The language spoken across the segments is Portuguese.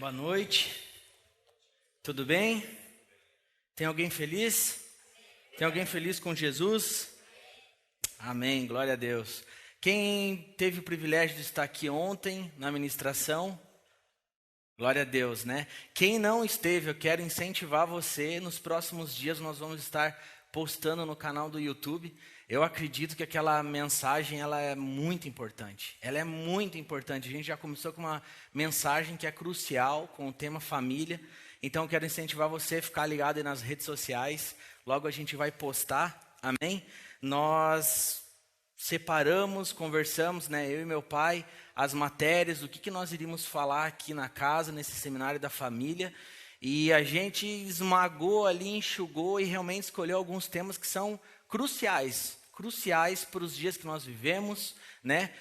Boa noite, tudo bem? Tem alguém feliz? Tem alguém feliz com Jesus? Amém, glória a Deus. Quem teve o privilégio de estar aqui ontem na ministração? Glória a Deus, né? Quem não esteve, eu quero incentivar você. Nos próximos dias nós vamos estar postando no canal do YouTube. Eu acredito que aquela mensagem ela é muito importante. Ela é muito importante. A gente já começou com uma mensagem que é crucial, com o tema família. Então eu quero incentivar você a ficar ligado aí nas redes sociais. Logo a gente vai postar, amém? Nós separamos, conversamos, né, eu e meu pai, as matérias, do que nós iríamos falar aqui na casa, nesse seminário da família. E a gente esmagou ali, enxugou e realmente escolheu alguns temas que são cruciais para os dias que nós vivemos, né?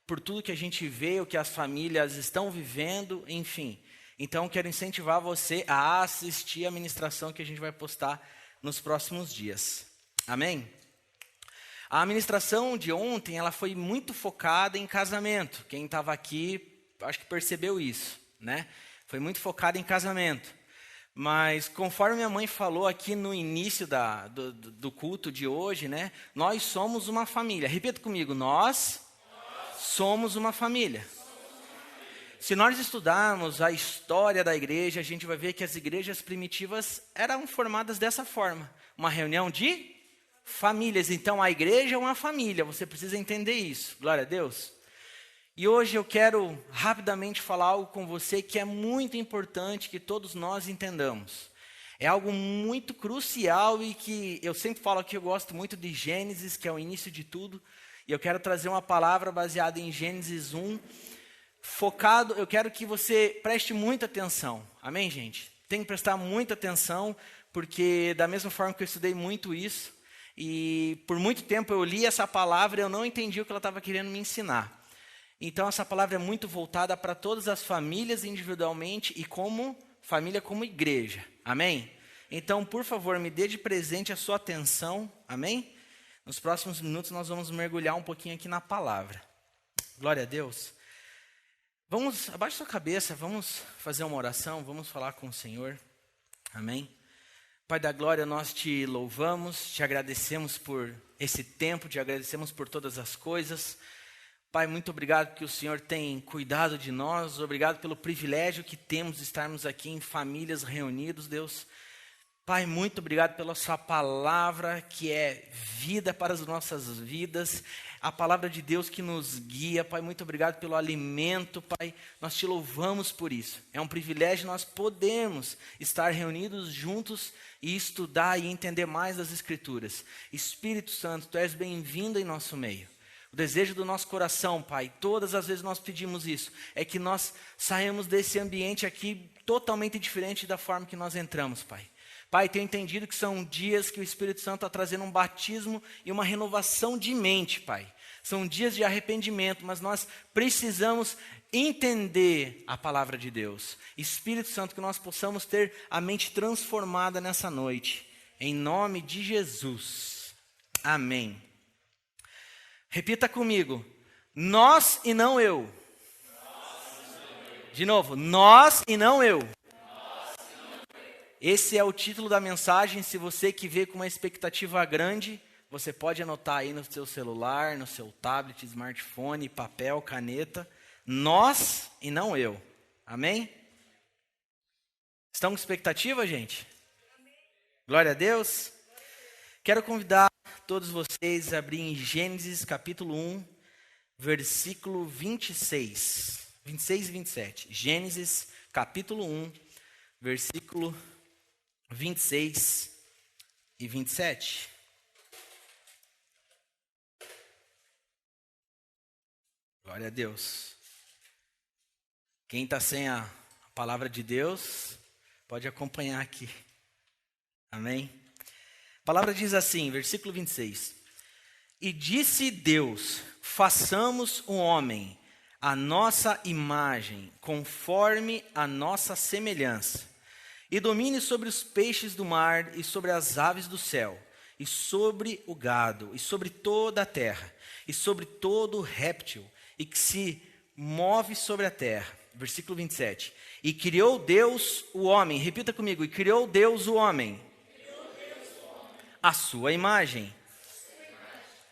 Por tudo que a gente vê, o que as famílias estão vivendo, enfim. Então, quero incentivar você a assistir a ministração que a gente vai postar nos próximos dias. Amém? A ministração de ontem, ela foi muito focada em casamento. Quem estava aqui, acho que percebeu isso, né? Foi muito focada em casamento. Mas, conforme minha mãe falou aqui no início do culto de hoje, né? Nós somos uma família. Repita comigo, nós somos uma família. Se nós estudarmos a história da igreja, a gente vai ver que as igrejas primitivas eram formadas dessa forma. Uma reunião de famílias. Então, a igreja é uma família. Você precisa entender isso. Glória a Deus. E hoje eu quero rapidamente falar algo com você que é muito importante que todos nós entendamos. É algo muito crucial e que eu sempre falo que eu gosto muito de Gênesis, que é o início de tudo. E eu quero trazer uma palavra baseada em Gênesis 1, focado, eu quero que você preste muita atenção. Amém, gente? Tem que prestar muita atenção, porque da mesma forma que eu estudei muito isso, e por muito tempo eu li essa palavra e eu não entendi o que ela estava querendo me ensinar. Então, essa palavra é muito voltada para todas as famílias individualmente e como família, como igreja. Amém? Então, por favor, me dê de presente a sua atenção. Amém? Nos próximos minutos, nós vamos mergulhar um pouquinho aqui na palavra. Glória a Deus. Vamos, abaixe sua cabeça, vamos fazer uma oração, vamos falar com o Senhor. Amém? Pai da glória, nós te louvamos, te agradecemos por esse tempo, te agradecemos por todas as coisas. Pai, muito obrigado que o Senhor tem cuidado de nós, obrigado pelo privilégio que temos de estarmos aqui em famílias reunidos, Deus. Pai, muito obrigado pela sua palavra que é vida para as nossas vidas, a palavra de Deus que nos guia. Pai, muito obrigado pelo alimento, Pai, nós te louvamos por isso. É um privilégio nós podermos estar reunidos juntos e estudar e entender mais das Escrituras. Espírito Santo, Tu és bem-vindo em nosso meio. O desejo do nosso coração, Pai, todas as vezes nós pedimos isso, é que nós saímos desse ambiente aqui totalmente diferente da forma que nós entramos, Pai. Pai, tenho entendido que são dias que o Espírito Santo está trazendo um batismo e uma renovação de mente, Pai. São dias de arrependimento, mas nós precisamos entender a palavra de Deus. Espírito Santo, que nós possamos ter a mente transformada nessa noite. Em nome de Jesus. Amém. Repita comigo, nós e não eu. De novo, nós e não eu. Esse é o título da mensagem. Se você que vê com uma expectativa grande, você pode anotar aí no seu celular, no seu tablet, smartphone, papel, caneta. Nós e não eu. Amém? Estão com expectativa, gente? Glória a Deus. Quero convidar todos vocês a abrir em Gênesis capítulo 1, versículo 26 e 27. Gênesis capítulo 1, versículo 26 e 27. Glória a Deus. Quem está sem a palavra de Deus, pode acompanhar aqui. Amém? A palavra diz assim, versículo 26. E disse Deus, façamos um homem, a nossa imagem, conforme a nossa semelhança, e domine sobre os peixes do mar, e sobre as aves do céu, e sobre o gado, e sobre toda a terra, e sobre todo réptil, e que se move sobre a terra. versículo 27. E criou Deus o homem, repita comigo, e criou Deus o homem. A sua imagem.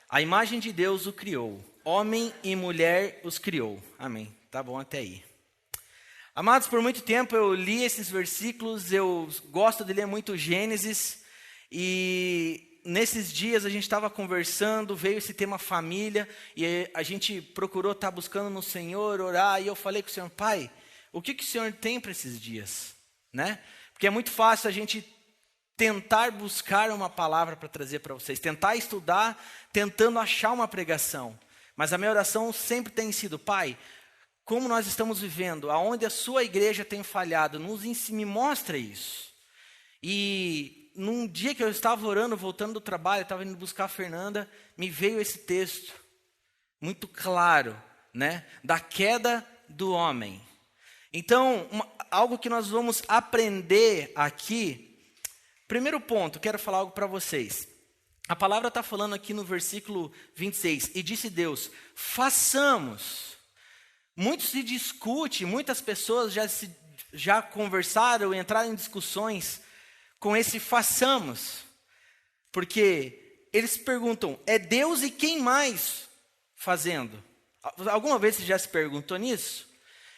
A imagem de Deus o criou. Homem e mulher os criou. Amém. Tá bom até aí. Amados, por muito tempo eu li esses versículos, eu gosto de ler muito Gênesis, e nesses dias a gente estava conversando, veio esse tema família, e a gente procurou estar buscando no Senhor, orar, e eu falei com o Senhor, Pai, o que o Senhor tem para esses dias? Né? Porque é muito fácil a gente tentar buscar uma palavra para trazer para vocês, tentar estudar, tentando achar uma pregação. Mas a minha oração sempre tem sido, Pai, como nós estamos vivendo, aonde a sua igreja tem falhado, me mostra isso. E num dia que eu estava orando, voltando do trabalho, eu estava indo buscar a Fernanda, me veio esse texto, muito claro, né, da queda do homem. Então, algo que nós vamos aprender aqui, primeiro ponto, quero falar algo para vocês. A palavra está falando aqui no versículo 26, e disse Deus, façamos. Muito se discute, muitas pessoas já conversaram, entraram em discussões com esse façamos. Porque eles perguntam, é Deus e quem mais fazendo? Alguma vez você já se perguntou nisso?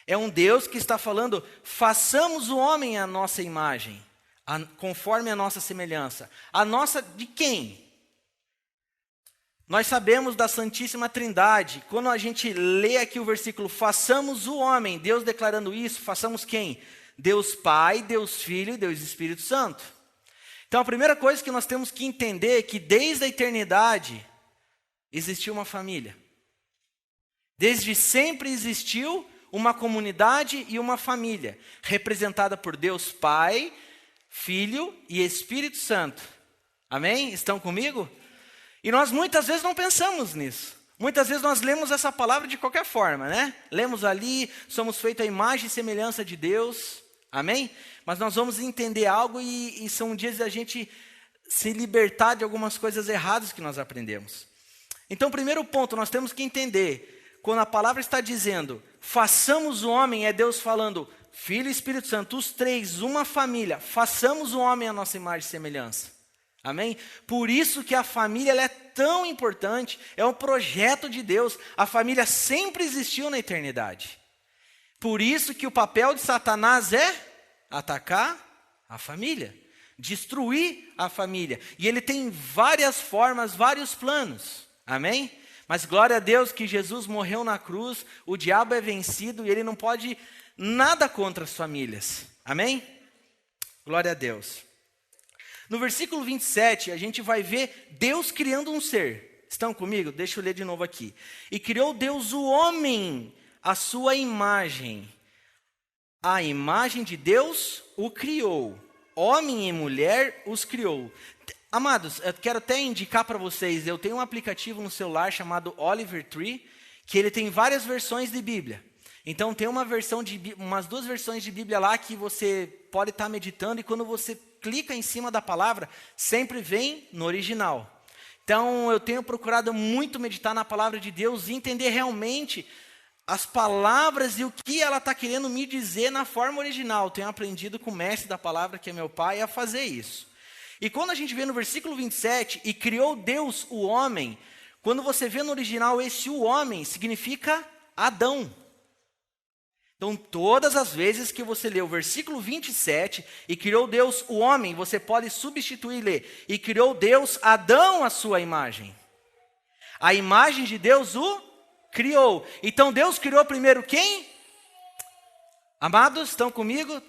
É um Deus que está falando, façamos o homem à nossa imagem, conforme a nossa semelhança. A nossa de quem? Nós sabemos da Santíssima Trindade. Quando a gente lê aqui o versículo, façamos o homem, Deus declarando isso, façamos quem? Deus Pai, Deus Filho e Deus Espírito Santo. Então a primeira coisa que nós temos que entender é que desde a eternidade existiu uma família. Desde sempre existiu uma comunidade e uma família, representada por Deus Pai, Filho e Espírito Santo. Amém? Estão comigo? E nós muitas vezes não pensamos nisso. Muitas vezes nós lemos essa palavra de qualquer forma, né? Lemos ali, somos feitos à imagem e semelhança de Deus. Amém? Mas nós vamos entender algo e são dias da gente se libertar de algumas coisas erradas que nós aprendemos. Então, primeiro ponto, nós temos que entender, quando a palavra está dizendo, façamos o homem, é Deus falando, Filho e Espírito Santo, os três, uma família, façamos o homem à nossa imagem e semelhança. Amém? Por isso que a família ela é tão importante, é um projeto de Deus. A família sempre existiu na eternidade. Por isso que o papel de Satanás é atacar a família, destruir a família. E ele tem várias formas, vários planos. Amém? Mas glória a Deus que Jesus morreu na cruz, o diabo é vencido e ele não pode nada contra as famílias. Amém? Glória a Deus. No versículo 27, a gente vai ver Deus criando um ser. Estão comigo? Deixa eu ler de novo aqui. E criou Deus o homem, a sua imagem. A imagem de Deus o criou. Homem e mulher os criou. Amados, eu quero até indicar para vocês, eu tenho um aplicativo no celular chamado Oliver Tree, que ele tem várias versões de Bíblia. Então tem umas duas versões de Bíblia lá que você pode estar meditando e quando você clica em cima da palavra, sempre vem no original. Então eu tenho procurado muito meditar na palavra de Deus e entender realmente as palavras e o que ela está querendo me dizer na forma original. Tenho aprendido com o mestre da palavra, que é meu pai, a fazer isso. E quando a gente vê no versículo 27, e criou Deus o homem, quando você vê no original esse o homem, significa Adão. Então, todas as vezes que você lê o versículo 27, e criou Deus o homem, você pode substituir e ler, e criou Deus Adão à sua imagem. A imagem de Deus o criou. Então, Deus criou primeiro quem? Amados, estão comigo?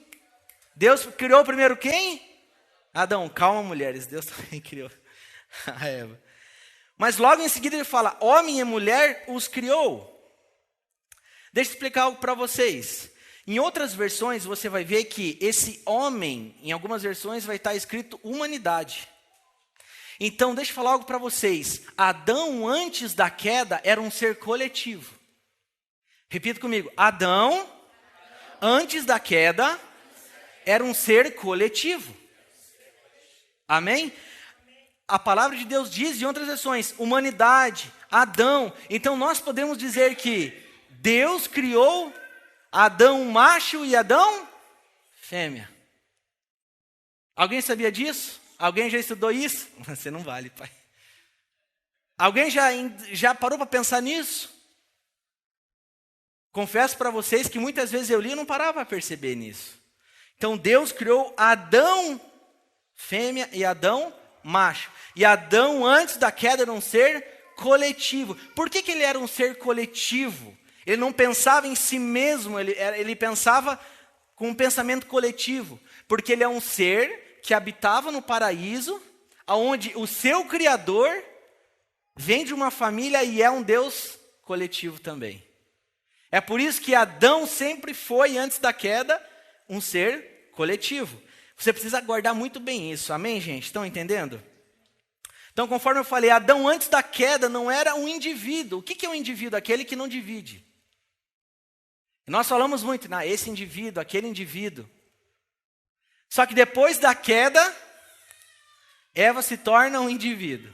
Deus criou primeiro quem? Adão. Calma, mulheres, Deus também criou a Eva. Mas logo em seguida ele fala, homem e mulher os criou. Deixa eu explicar algo para vocês. Em outras versões você vai ver que esse homem, em algumas versões vai estar escrito humanidade. Então deixa eu falar algo para vocês. Adão antes da queda era um ser coletivo. Repita comigo. Adão antes da queda era um ser coletivo. Amém? A palavra de Deus diz em outras versões, humanidade, Adão. Então nós podemos dizer que Deus criou Adão macho e Adão fêmea. Alguém sabia disso? Alguém já estudou isso? Você não vale, pai. Alguém já parou para pensar nisso? Confesso para vocês que muitas vezes eu li e não parava para perceber nisso. Então Deus criou Adão fêmea e Adão macho. E Adão, antes da queda, era um ser coletivo. Por que ele era um ser coletivo? Ele não pensava em si mesmo, ele pensava com um pensamento coletivo. Porque ele é um ser que habitava no paraíso, onde o seu Criador vem de uma família e é um Deus coletivo também. É por isso que Adão sempre foi, antes da queda, um ser coletivo. Você precisa guardar muito bem isso, amém, gente? Estão entendendo? Então, conforme eu falei, Adão antes da queda não era um indivíduo. O que é um indivíduo? Aquele que não divide. E nós falamos muito, esse indivíduo, aquele indivíduo. Só que depois da queda, Eva se torna um indivíduo.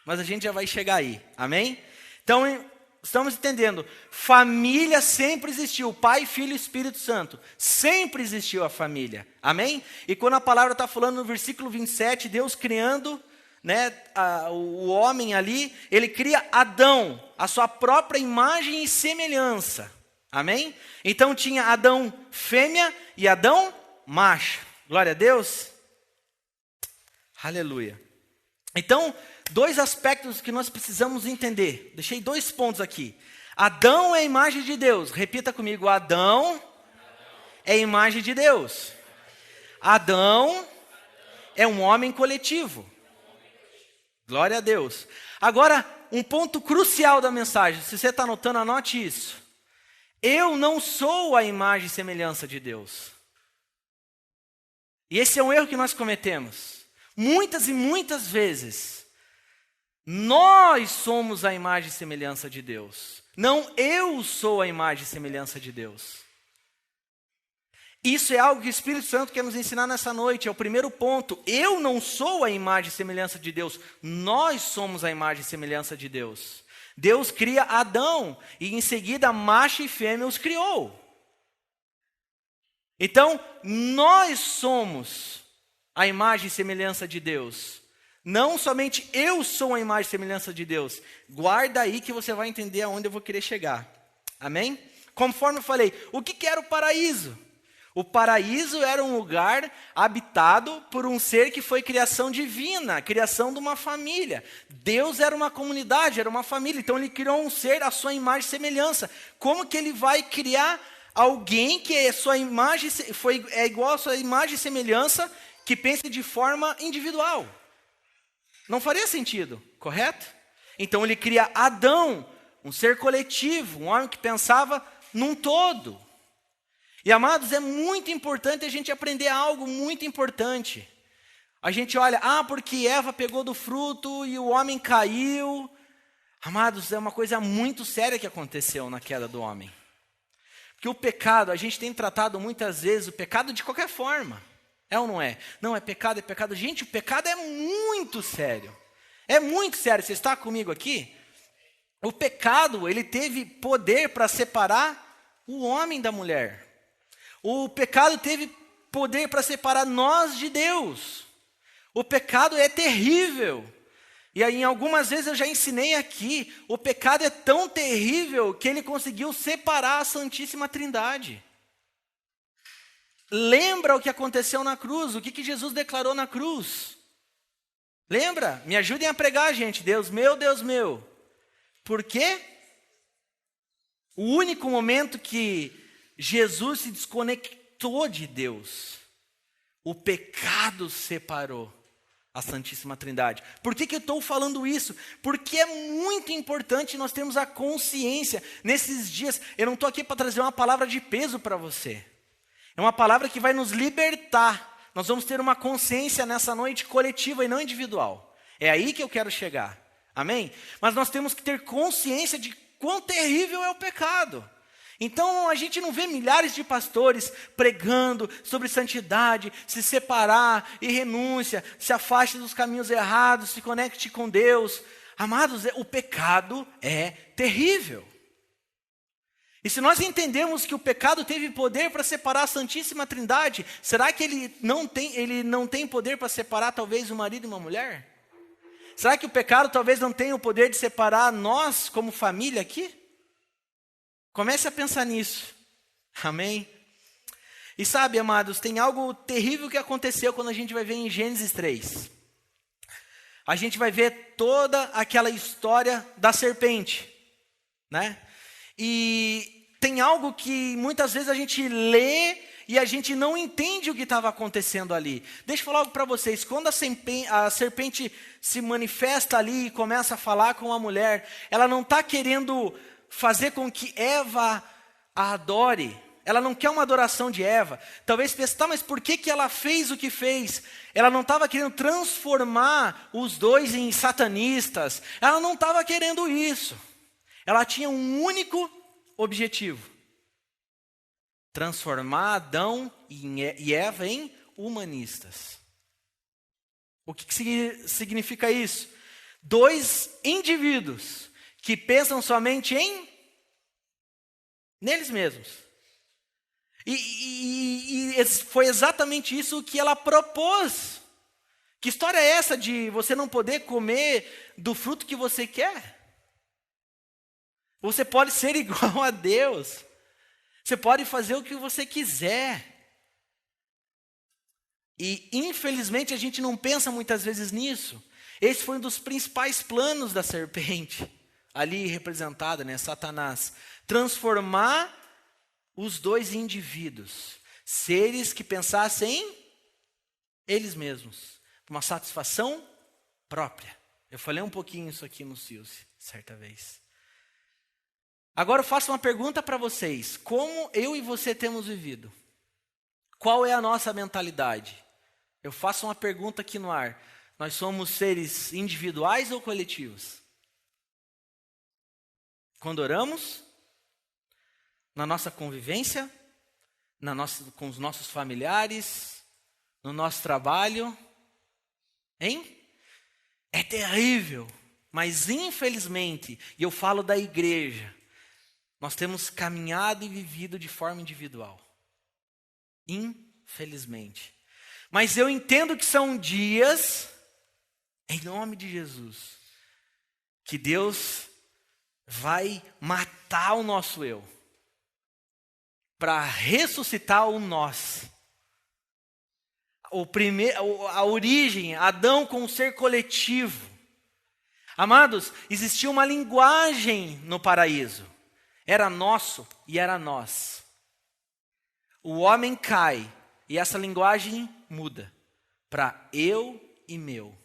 Mas a gente já vai chegar aí, amém? Então, estamos entendendo, família sempre existiu, Pai, Filho e Espírito Santo, sempre existiu a família, amém? E quando a palavra está falando no versículo 27, Deus criando, o homem ali, ele cria Adão, a sua própria imagem e semelhança, amém? Então tinha Adão fêmea e Adão macho, glória a Deus, aleluia. Então, dois aspectos que nós precisamos entender. Deixei 2 pontos aqui. Adão é a imagem de Deus. Repita comigo. Adão é a imagem de Deus. Adão é um homem coletivo. Glória a Deus. Agora, um ponto crucial da mensagem. Se você está anotando, anote isso. Eu não sou a imagem e semelhança de Deus. E esse é um erro que nós cometemos. Muitas e muitas vezes, nós somos a imagem e semelhança de Deus. Não eu sou a imagem e semelhança de Deus. Isso é algo que o Espírito Santo quer nos ensinar nessa noite. É o primeiro ponto. Eu não sou a imagem e semelhança de Deus. Nós somos a imagem e semelhança de Deus. Deus cria Adão e em seguida macho e fêmea os criou. Então, nós somos a imagem e semelhança de Deus. Não somente eu sou a imagem e semelhança de Deus. Guarda aí que você vai entender aonde eu vou querer chegar. Amém? Conforme eu falei, o que era o paraíso? O paraíso era um lugar habitado por um ser que foi criação divina, criação de uma família. Deus era uma comunidade, era uma família. Então ele criou um ser à sua imagem e semelhança. Como que ele vai criar alguém que é sua imagem, é igual à sua imagem e semelhança, que pense de forma individual? Não faria sentido, correto? Então ele cria Adão, um ser coletivo, um homem que pensava num todo. E amados, é muito importante a gente aprender algo muito importante. A gente olha, porque Eva pegou do fruto e o homem caiu. Amados, é uma coisa muito séria que aconteceu na queda do homem. Porque o pecado, a gente tem tratado muitas vezes o pecado de qualquer forma. É ou não é? Não, é pecado, é pecado. Gente, o pecado é muito sério. É muito sério. Você está comigo aqui? O pecado, ele teve poder para separar o homem da mulher. O pecado teve poder para separar nós de Deus. O pecado é terrível. E aí, algumas vezes eu já ensinei aqui, o pecado é tão terrível que ele conseguiu separar a Santíssima Trindade. Lembra o que aconteceu na cruz? O que Jesus declarou na cruz? Lembra? Me ajudem a pregar, gente. Deus meu. Por quê? O único momento que Jesus se desconectou de Deus, o pecado separou a Santíssima Trindade. Por que eu estou falando isso? Porque é muito importante nós termos a consciência. Nesses dias, eu não estou aqui para trazer uma palavra de peso para você. É uma palavra que vai nos libertar. Nós vamos ter uma consciência nessa noite coletiva e não individual. É aí que eu quero chegar. Amém? Mas nós temos que ter consciência de quão terrível é o pecado. Então a gente não vê milhares de pastores pregando sobre santidade, se separar e renúncia, se afaste dos caminhos errados, se conecte com Deus. Amados, o pecado é terrível. E se nós entendemos que o pecado teve poder para separar a Santíssima Trindade, será que ele não tem poder para separar talvez um marido e uma mulher? Será que o pecado talvez não tenha o poder de separar nós como família aqui? Comece a pensar nisso. Amém? E sabe, amados, tem algo terrível que aconteceu quando a gente vai ver em Gênesis 3. A gente vai ver toda aquela história da serpente, né? E tem algo que muitas vezes a gente lê e a gente não entende o que estava acontecendo ali. Deixa eu falar algo para vocês. Quando a serpente se manifesta ali e começa a falar com a mulher, ela não está querendo fazer com que Eva a adore. Ela não quer uma adoração de Eva. Talvez pense, tá, mas por que ela fez o que fez? Ela não estava querendo transformar os dois em satanistas. Ela não estava querendo isso. Ela tinha um único objetivo: transformar Adão e Eva em humanistas. O que significa isso? Dois indivíduos que pensam somente neles mesmos. E foi exatamente isso que ela propôs. Que história é essa de você não poder comer do fruto que você quer? Você pode ser igual a Deus. Você pode fazer o que você quiser. E infelizmente a gente não pensa muitas vezes nisso. Esse foi um dos principais planos da serpente, ali representada, né, Satanás. Transformar os dois indivíduos, seres que pensassem em eles mesmos, uma satisfação própria. Eu falei um pouquinho isso aqui no Silce, certa vez. Agora eu faço uma pergunta para vocês. Como eu e você temos vivido? Qual é a nossa mentalidade? Eu faço uma pergunta aqui no ar. Nós somos seres individuais ou coletivos? Quando oramos, na nossa convivência, com os nossos familiares, no nosso trabalho, hein? É terrível, mas infelizmente, e eu falo da igreja, nós temos caminhado e vivido de forma individual. Infelizmente. Mas eu entendo que são dias, em nome de Jesus, que Deus vai matar o nosso eu, para ressuscitar o nós. A origem, Adão com o ser coletivo. Amados, existia uma linguagem no paraíso. Era nosso e era nós. O homem cai e essa linguagem muda para eu e meu.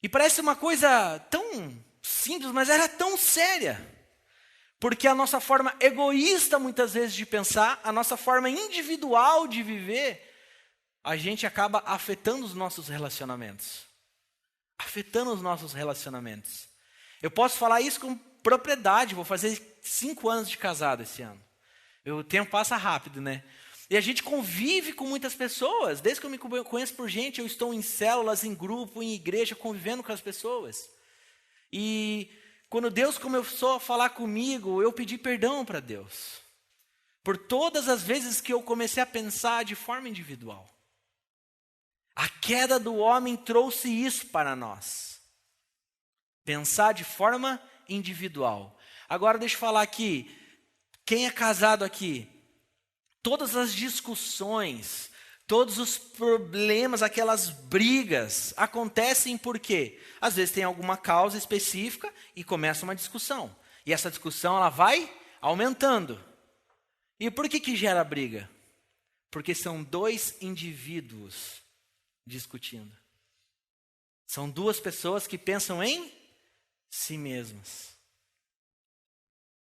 E parece uma coisa tão simples, mas era tão séria. Porque a nossa forma egoísta muitas vezes de pensar, a nossa forma individual de viver, a gente acaba afetando os nossos relacionamentos. Afetando os nossos relacionamentos. Eu posso falar isso com propriedade, vou fazer 5 anos de casado esse ano. O tempo passa rápido, né? E a gente convive com muitas pessoas. Desde que eu me conheço por gente, eu estou em células, em grupo, em igreja, convivendo com as pessoas. E quando Deus começou a falar comigo, eu pedi perdão para Deus. Por todas as vezes que eu comecei a pensar de forma individual. A queda do homem trouxe isso para nós. Pensar de forma individual. Agora deixa eu falar aqui. Quem é casado aqui? Todas as discussões, todos os problemas, aquelas brigas, acontecem por quê? Às vezes tem alguma causa específica e começa uma discussão. E essa discussão ela vai aumentando. E por que gera briga? Porque são 2 indivíduos discutindo. São 2 pessoas que pensam em si mesmas.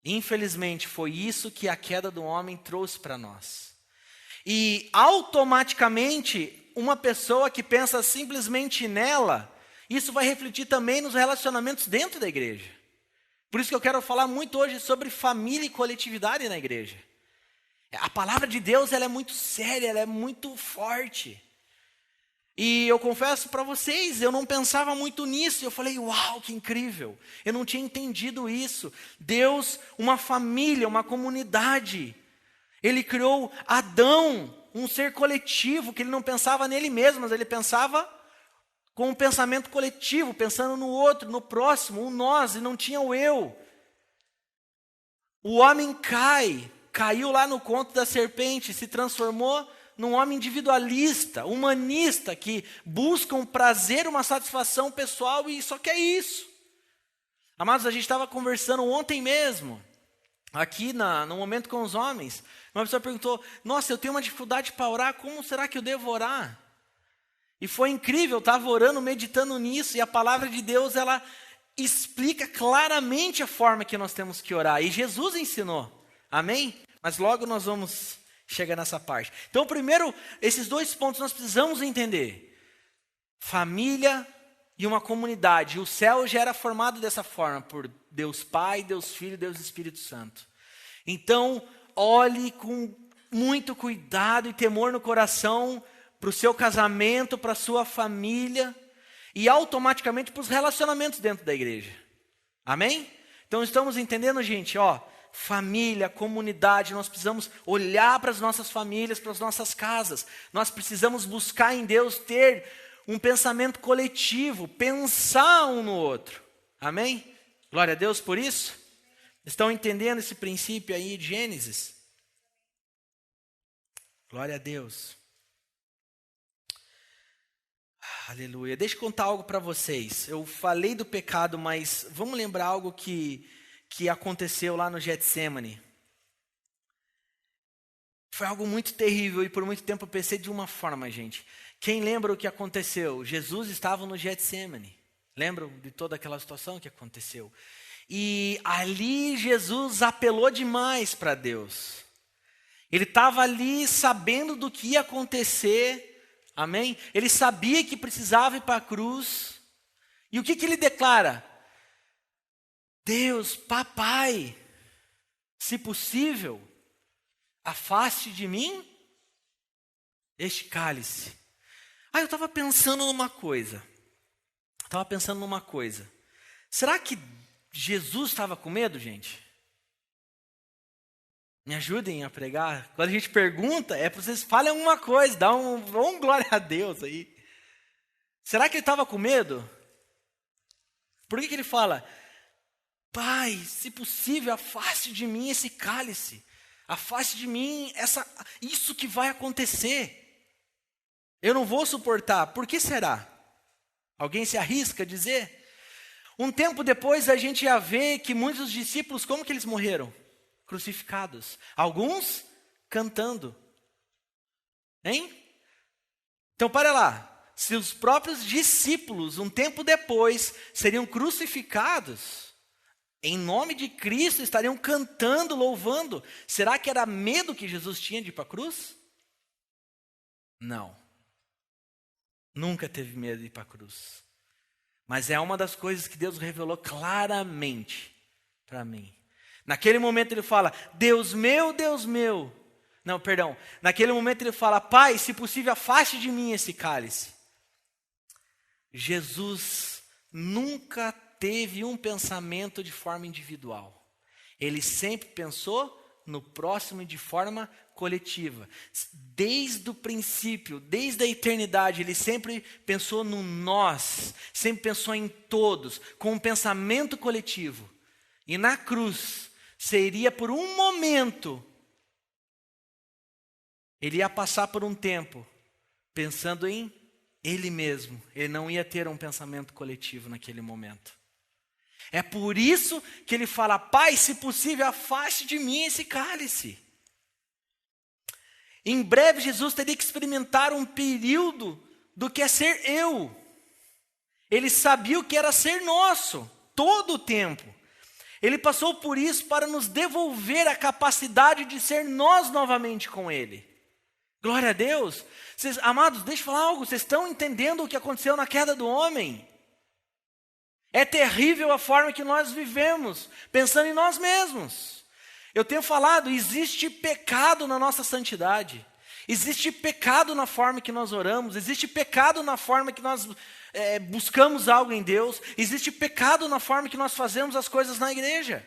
Infelizmente, foi isso que a queda do homem trouxe para nós. E automaticamente, uma pessoa que pensa simplesmente nela, isso vai refletir também nos relacionamentos dentro da igreja. Por isso que eu quero falar muito hoje sobre família e coletividade na igreja. A palavra de Deus ela é muito séria, ela é muito forte. E eu confesso para vocês, eu não pensava muito nisso. Eu falei, uau, que incrível. Eu não tinha entendido isso. Deus, uma família, uma comunidade. Ele criou Adão, um ser coletivo, que ele não pensava nele mesmo, mas ele pensava com um pensamento coletivo, pensando no outro, no próximo, o nós, e não tinha o eu. O homem caiu lá no conto da serpente, se transformou num homem individualista, humanista, que busca um prazer, uma satisfação pessoal e só quer isso. Amados, a gente estava conversando ontem mesmo, aqui no momento com os homens. Uma pessoa perguntou, nossa, eu tenho uma dificuldade para orar, como será que eu devo orar? E foi incrível, eu estava orando, meditando nisso, e a palavra de Deus, ela explica claramente a forma que nós temos que orar. E Jesus ensinou, amém? Mas logo nós vamos chegar nessa parte. Então, primeiro, esses dois pontos nós precisamos entender. Família e uma comunidade. O céu já era formado dessa forma, por Deus Pai, Deus Filho, Deus Espírito Santo. Então, olhe com muito cuidado e temor no coração para o seu casamento, para a sua família e automaticamente para os relacionamentos dentro da igreja. Amém? Então estamos entendendo, gente, família, comunidade, nós precisamos olhar para as nossas famílias, para as nossas casas. Nós precisamos buscar em Deus ter um pensamento coletivo, pensar um no outro. Amém? Glória a Deus por isso. Estão entendendo esse princípio aí de Gênesis? Glória a Deus. Aleluia. Deixa eu contar algo para vocês. Eu falei do pecado, mas vamos lembrar algo que aconteceu lá no Getsemane. Foi algo muito terrível e por muito tempo eu pensei de uma forma, gente. Quem lembra o que aconteceu? Jesus estava no Getsemane. Lembram de toda aquela situação que aconteceu? E ali Jesus apelou demais para Deus. Ele estava ali sabendo do que ia acontecer. Amém? Ele sabia que precisava ir para a cruz. E o que ele declara? Deus, papai, se possível, afaste de mim este cálice. Eu estava pensando numa coisa. Será que Jesus estava com medo, gente? Me ajudem a pregar. Quando a gente pergunta, é para vocês falem alguma coisa, dá um glória a Deus aí. Será que ele estava com medo? Por que ele fala, Pai, se possível, afaste de mim esse cálice. Afaste de mim isso que vai acontecer. Eu não vou suportar. Por que será? Alguém se arrisca a dizer? Um tempo depois a gente ia ver que muitos discípulos, como que eles morreram? Crucificados. Alguns cantando. Hein? Então, para lá. Se os próprios discípulos, um tempo depois, seriam crucificados, em nome de Cristo, estariam cantando, louvando. Será que era medo que Jesus tinha de ir para a cruz? Não. Nunca teve medo de ir para a cruz. Mas é uma das coisas que Deus revelou claramente para mim. Naquele momento ele fala, Deus meu, Deus meu. Não, perdão. Naquele momento ele fala, Pai, se possível, afaste de mim esse cálice. Jesus nunca teve um pensamento de forma individual. Ele sempre pensou no próximo e de forma coletiva. Desde o princípio, desde a eternidade, ele sempre pensou no nós, sempre pensou em todos, com um pensamento coletivo. E na cruz, seria por um momento, ele ia passar por um tempo, pensando em ele mesmo. Ele não ia ter um pensamento coletivo naquele momento. É por isso que ele fala, Pai, se possível, afaste de mim esse cálice. Em breve, Jesus teria que experimentar um período do que é ser eu. Ele sabia o que era ser nosso, todo o tempo. Ele passou por isso para nos devolver a capacidade de ser nós novamente com Ele. Glória a Deus. Amados, deixa eu falar algo. Vocês estão entendendo o que aconteceu na queda do homem? É terrível a forma que nós vivemos, pensando em nós mesmos. Eu tenho falado, existe pecado na nossa santidade. Existe pecado na forma que nós oramos, existe pecado na forma que nós buscamos algo em Deus, existe pecado na forma que nós fazemos as coisas na igreja.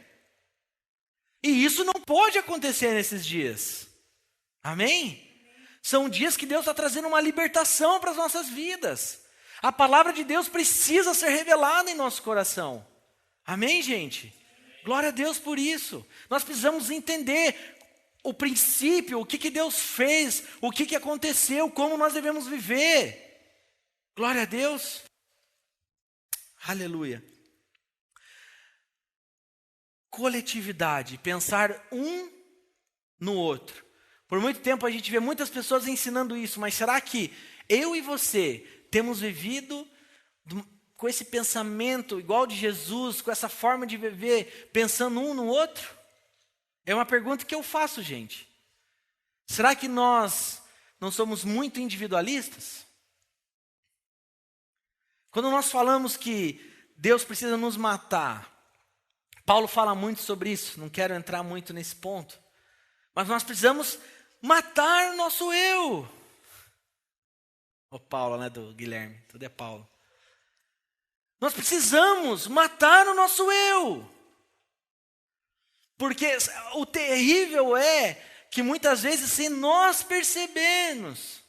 E isso não pode acontecer nesses dias. Amém? São dias que Deus está trazendo uma libertação para as nossas vidas. A palavra de Deus precisa ser revelada em nosso coração. Amém, gente? Glória a Deus por isso. Nós precisamos entender o princípio, o que Deus fez, o que aconteceu, como nós devemos viver. Glória a Deus. Aleluia. Coletividade, pensar um no outro. Por muito tempo a gente vê muitas pessoas ensinando isso, mas será que eu e você temos vivido com esse pensamento igual de Jesus, com essa forma de viver, pensando um no outro? É uma pergunta que eu faço, gente. Será que nós não somos muito individualistas? Quando nós falamos que Deus precisa nos matar, Paulo fala muito sobre isso, não quero entrar muito nesse ponto, mas nós precisamos matar o nosso eu. O Paulo, né, do Guilherme, tudo é Paulo. Nós precisamos matar o nosso eu. Porque o terrível é que muitas vezes, sem nós percebermos,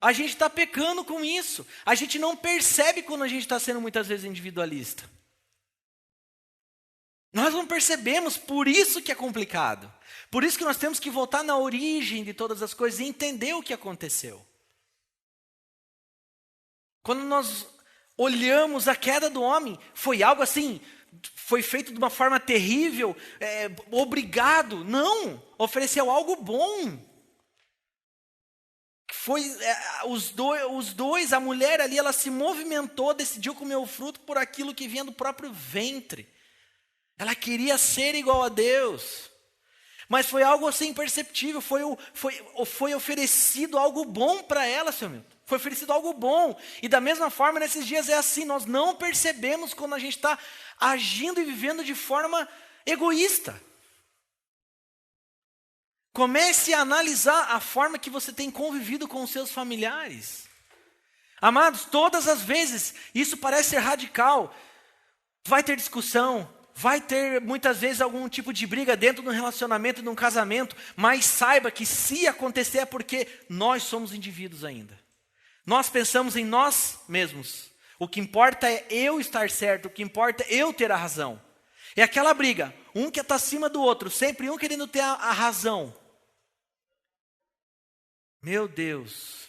a gente está pecando com isso. A gente não percebe quando a gente está sendo muitas vezes individualista. Nós não percebemos, por isso que é complicado. Por isso que nós temos que voltar na origem de todas as coisas e entender o que aconteceu. Quando nós olhamos a queda do homem, foi algo assim, foi feito de uma forma terrível, obrigado. Não, ofereceu algo bom. Foi os dois, a mulher ali, ela se movimentou, decidiu comer o fruto por aquilo que vinha do próprio ventre. Ela queria ser igual a Deus. Mas foi algo assim imperceptível, foi oferecido algo bom para ela, seu Milton. Foi oferecido algo bom. E da mesma forma, nesses dias é assim, nós não percebemos quando a gente está agindo e vivendo de forma egoísta. Comece a analisar a forma que você tem convivido com os seus familiares. Amados, todas as vezes, isso parece ser radical. Vai ter discussão, vai ter muitas vezes algum tipo de briga dentro de um relacionamento, de um casamento, mas saiba que se acontecer é porque nós somos indivíduos ainda. Nós pensamos em nós mesmos. O que importa é eu estar certo, o que importa é eu ter a razão. É aquela briga, um que está acima do outro, sempre um querendo ter a razão. Meu Deus.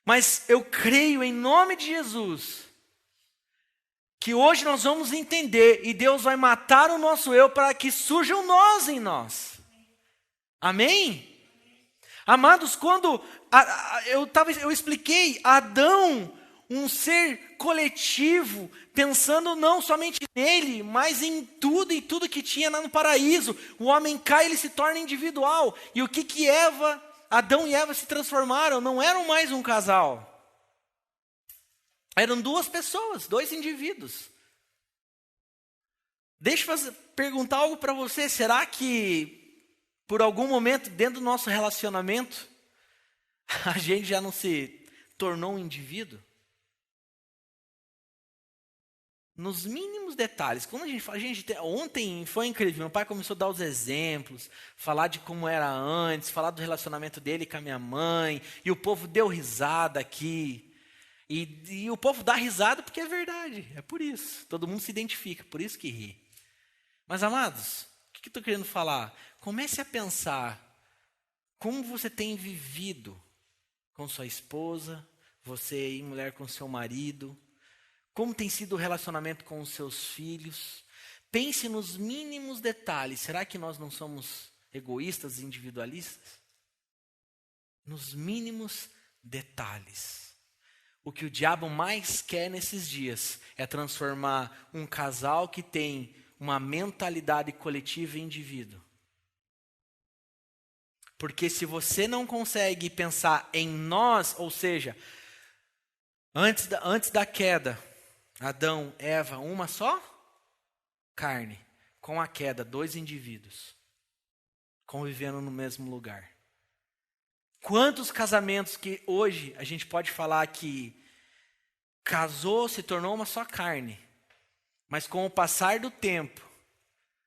Mas eu creio em nome de Jesus, que hoje nós vamos entender e Deus vai matar o nosso eu para que surja um nós em nós. Amém? Amados, quando eu expliquei Adão, um ser coletivo, pensando não somente nele, mas em tudo que tinha lá no paraíso. O homem cai, ele se torna individual. E o que Adão e Eva se transformaram? Não eram mais um casal. Eram duas pessoas, dois indivíduos. Deixa eu perguntar algo para você. Será que por algum momento dentro do nosso relacionamento a gente já não se tornou um indivíduo? Nos mínimos detalhes. Quando a gente fala, ontem foi incrível. Meu pai começou a dar os exemplos, falar de como era antes, falar do relacionamento dele com a minha mãe, e o povo deu risada aqui. E o povo dá risada porque é verdade, é por isso. Todo mundo se identifica, por isso que ri. Mas, amados, o que eu estou querendo falar? Comece a pensar como você tem vivido com sua esposa, você, mulher, com seu marido, como tem sido o relacionamento com os seus filhos. Pense nos mínimos detalhes. Será que nós não somos egoístas e individualistas? Nos mínimos detalhes. O que o diabo mais quer nesses dias é transformar um casal que tem uma mentalidade coletiva e indivíduo. Porque se você não consegue pensar em nós, ou seja, antes da queda, Adão, Eva, uma só carne. Com a queda, dois indivíduos convivendo no mesmo lugar. Quantos casamentos que hoje a gente pode falar que casou, se tornou uma só carne, mas com o passar do tempo,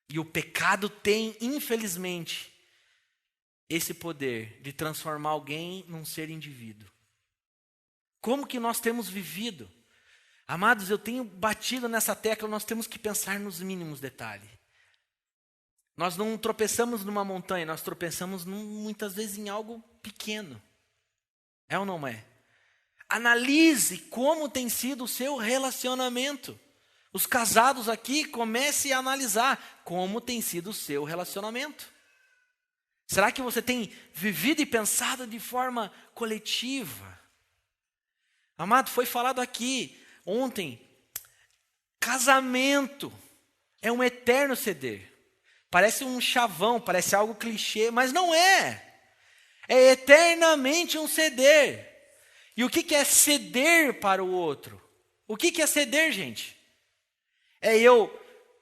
e o pecado tem, infelizmente, esse poder de transformar alguém num ser indivíduo. Como que nós temos vivido? Amados, eu tenho batido nessa tecla, nós temos que pensar nos mínimos detalhes. Nós não tropeçamos numa montanha, nós tropeçamos muitas vezes em algo pequeno. É ou não é? Analise como tem sido o seu relacionamento. Os casados aqui, comece a analisar como tem sido o seu relacionamento. Será que você tem vivido e pensado de forma coletiva? Amado, foi falado aqui ontem, casamento é um eterno ceder. Parece um chavão, parece algo clichê, mas não é. É eternamente um ceder. E o que é ceder para o outro? O que é ceder, gente? É eu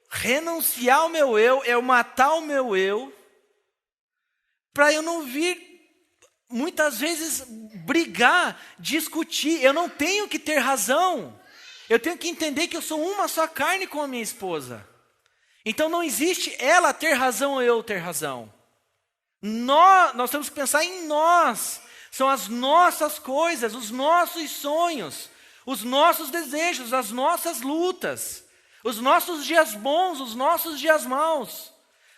renunciar ao meu eu, eu matar o meu eu, para eu não vir, muitas vezes, brigar, discutir. Eu não tenho que ter razão. Eu tenho que entender que eu sou uma só carne com a minha esposa. Então não existe ela ter razão ou eu ter razão. Nós temos que pensar em nós. São as nossas coisas, os nossos sonhos, os nossos desejos, as nossas lutas, os nossos dias bons, os nossos dias maus.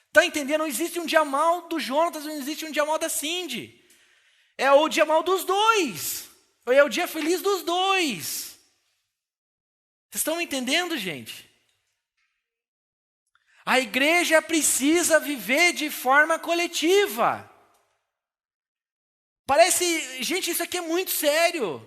Está entendendo? Não existe um dia mal do Jonatas, não existe um dia mal da Cindy. É o dia mal dos dois. Ou é o dia feliz dos dois. Vocês estão entendendo, gente? A igreja precisa viver de forma coletiva. Parece, gente, isso aqui é muito sério.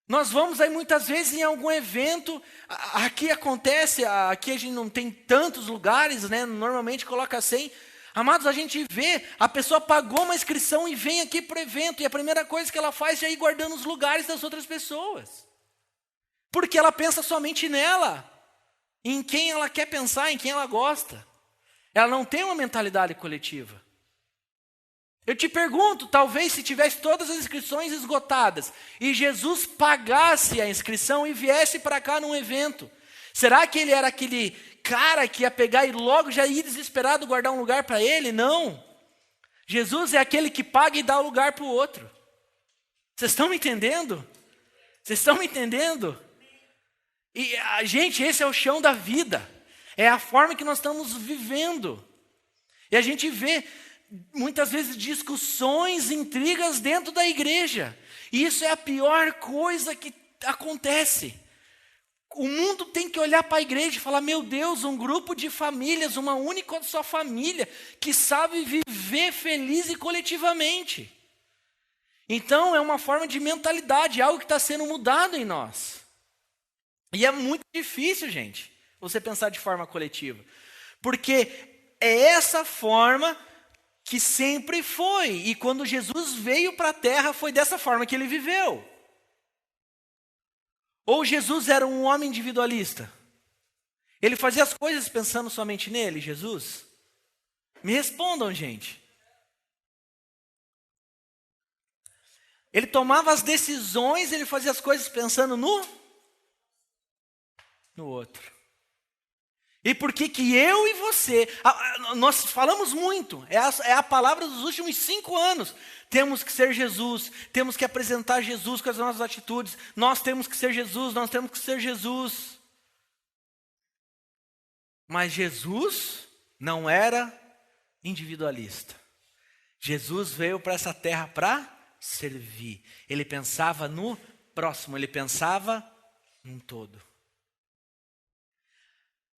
Nós vamos aí muitas vezes em algum evento, aqui acontece, aqui a gente não tem tantos lugares, né? Normalmente coloca 100. Amados, a gente vê, a pessoa pagou uma inscrição e vem aqui para o evento, e a primeira coisa que ela faz é ir guardando os lugares das outras pessoas. Porque ela pensa somente nela, em quem ela quer pensar, em quem ela gosta. Ela não tem uma mentalidade coletiva. Eu te pergunto, talvez se tivesse todas as inscrições esgotadas e Jesus pagasse a inscrição e viesse para cá num evento, será que ele era aquele cara que ia pegar e logo já ir desesperado guardar um lugar para ele? Não. Jesus é aquele que paga e dá o lugar para o outro. Vocês estão me entendendo? Vocês estão me entendendo? E, gente, esse é o chão da vida. É a forma que nós estamos vivendo. E a gente vê muitas vezes discussões, intrigas dentro da igreja. E isso é a pior coisa que acontece. O mundo tem que olhar para a igreja e falar: meu Deus, um grupo de famílias, uma única só família, que sabe viver feliz e coletivamente. Então é uma forma de mentalidade, algo que está sendo mudado em nós. E é muito difícil, gente, você pensar de forma coletiva. Porque é essa forma que sempre foi. E quando Jesus veio para a terra, foi dessa forma que ele viveu. Ou Jesus era um homem individualista? Ele fazia as coisas pensando somente nele, Jesus? Me respondam, gente. Ele tomava as decisões, ele fazia as coisas pensando no outro. E por que eu e você, nós falamos muito, é a palavra dos últimos 5 anos. Temos que ser Jesus, temos que apresentar Jesus com as nossas atitudes. Nós temos que ser Jesus, nós temos que ser Jesus. Mas Jesus não era individualista. Jesus veio para essa terra para servir. Ele pensava no próximo, ele pensava num todo.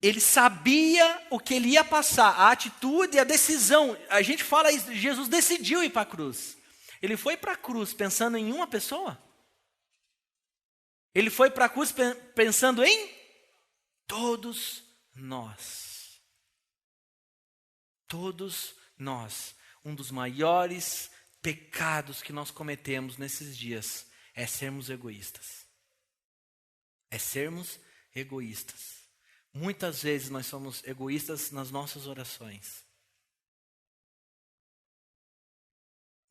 Ele sabia o que ele ia passar, a atitude e a decisão. A gente fala isso, Jesus decidiu ir para a cruz. Ele foi para a cruz pensando em uma pessoa? Ele foi para a cruz pensando em todos nós. Todos nós. Um dos maiores pecados que nós cometemos nesses dias é sermos egoístas. É sermos egoístas. Muitas vezes nós somos egoístas nas nossas orações.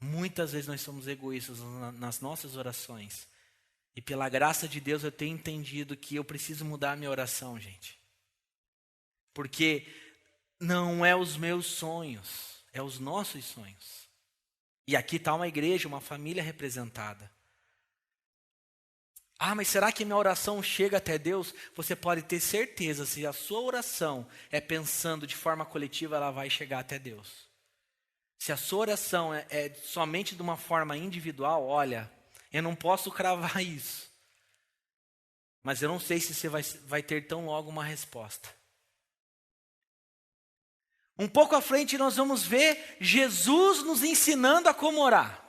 Muitas vezes nós somos egoístas nas nossas orações. E pela graça de Deus eu tenho entendido que eu preciso mudar a minha oração, gente. Porque não é os meus sonhos, é os nossos sonhos. E aqui está uma igreja, uma família representada. Ah, mas será que minha oração chega até Deus? Você pode ter certeza, se a sua oração é pensando de forma coletiva, ela vai chegar até Deus. Se a sua oração é somente de uma forma individual, olha, eu não posso cravar isso. Mas eu não sei se você vai ter tão logo uma resposta. Um pouco à frente nós vamos ver Jesus nos ensinando a como orar.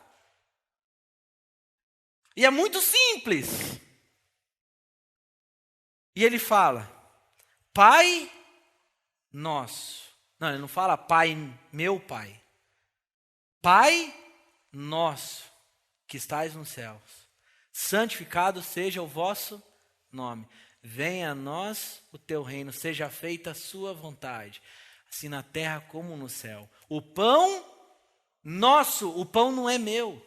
E é muito simples. E ele fala, Pai nosso. Não, ele não fala Pai, meu Pai. Pai nosso, que estais nos céus. Santificado seja o vosso nome. Venha a nós o teu reino, seja feita a sua vontade. Assim na terra como no céu. O pão nosso, o pão não é meu.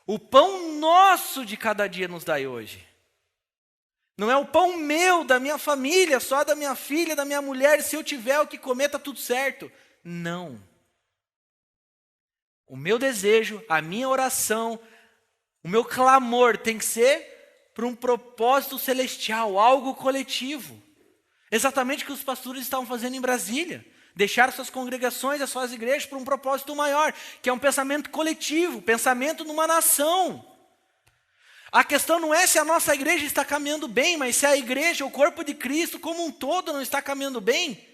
O pão nosso de cada dia nos dai hoje. Não é o pão meu, da minha família, só da minha filha, da minha mulher, se eu tiver o que comer, está tudo certo. Não. O meu desejo, a minha oração, o meu clamor tem que ser para um propósito celestial, algo coletivo. Exatamente o que os pastores estavam fazendo em Brasília. Deixar suas congregações, as suas igrejas para um propósito maior, que é um pensamento coletivo, pensamento numa nação. A questão não é se a nossa igreja está caminhando bem, mas se a igreja, o corpo de Cristo como um todo não está caminhando bem.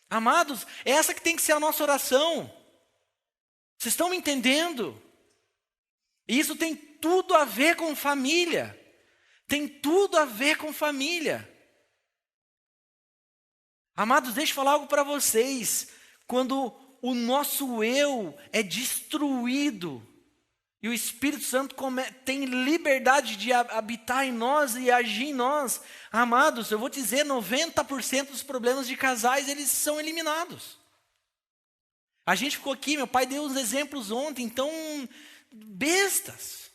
Amados, é essa que tem que ser a nossa oração. Vocês estão me entendendo? E isso tem tudo a ver com família. Tem tudo a ver com família. Amados, deixa eu falar algo para vocês. Quando o nosso eu é destruído e o Espírito Santo tem liberdade de habitar em nós e agir em nós, amados, eu vou dizer, 90% dos problemas de casais, eles são eliminados. A gente ficou aqui, meu pai deu uns exemplos ontem, então, bestas.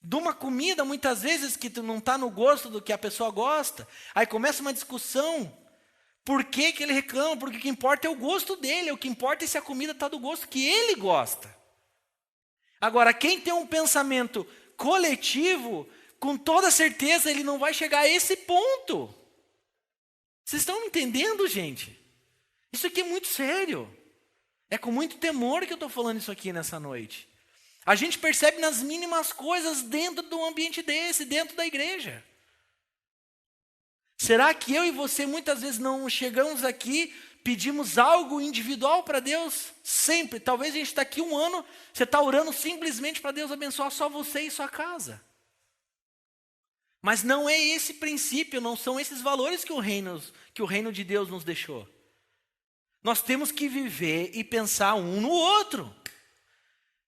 De uma comida, muitas vezes, que não está no gosto do que a pessoa gosta, aí começa uma discussão. Por que ele reclama? Porque o que importa é o gosto dele, o que importa é se a comida está do gosto que ele gosta. Agora, quem tem um pensamento coletivo, com toda certeza ele não vai chegar a esse ponto. Vocês estão entendendo, gente? Isso aqui é muito sério. É com muito temor que eu estou falando isso aqui nessa noite. A gente percebe nas mínimas coisas dentro de um ambiente desse, dentro da igreja. Será que eu e você muitas vezes não chegamos aqui, pedimos algo individual para Deus? Sempre. Talvez a gente está aqui um ano, você está orando simplesmente para Deus abençoar só você e sua casa. Mas não é esse princípio, não são esses valores que o reino de Deus nos deixou. Nós temos que viver e pensar um no outro.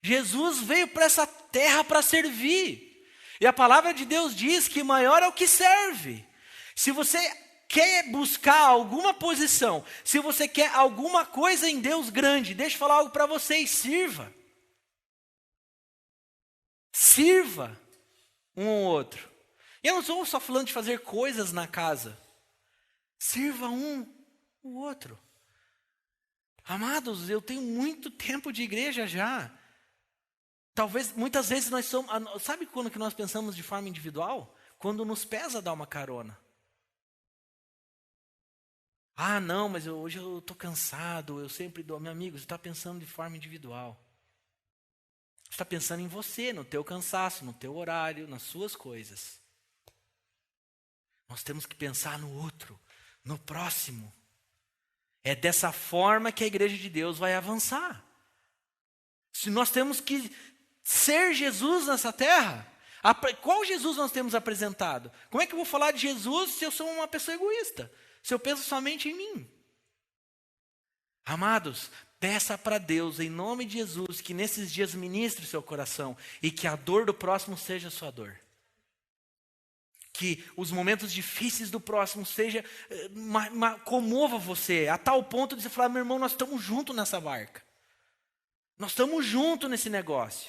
Jesus veio para essa terra para servir. E a palavra de Deus diz que maior é o que serve. Se você quer buscar alguma posição, se você quer alguma coisa em Deus grande, deixa eu falar algo para vocês, sirva. Sirva um ao outro. E eu não estou só falando de fazer coisas na casa. Sirva um o outro. Amados, eu tenho muito tempo de igreja já. Talvez, muitas vezes nós somos... Sabe quando que nós pensamos de forma individual? Quando nos pesa dar uma carona. Ah, não, mas hoje eu estou cansado, eu sempre dou... Meu amigo, você está pensando de forma individual. Você está pensando em você, no teu cansaço, no teu horário, nas suas coisas. Nós temos que pensar no outro, no próximo. É dessa forma que a igreja de Deus vai avançar. Se nós temos que ser Jesus nessa terra, qual Jesus nós temos apresentado? Como é que eu vou falar de Jesus se eu sou uma pessoa egoísta? Se eu penso somente em mim? Amados, peça para Deus, em nome de Jesus, que nesses dias ministre seu coração e que a dor do próximo seja a sua dor. Que os momentos difíceis do próximo comova você, a tal ponto de você falar, meu irmão, nós estamos juntos nessa barca. Nós estamos juntos nesse negócio.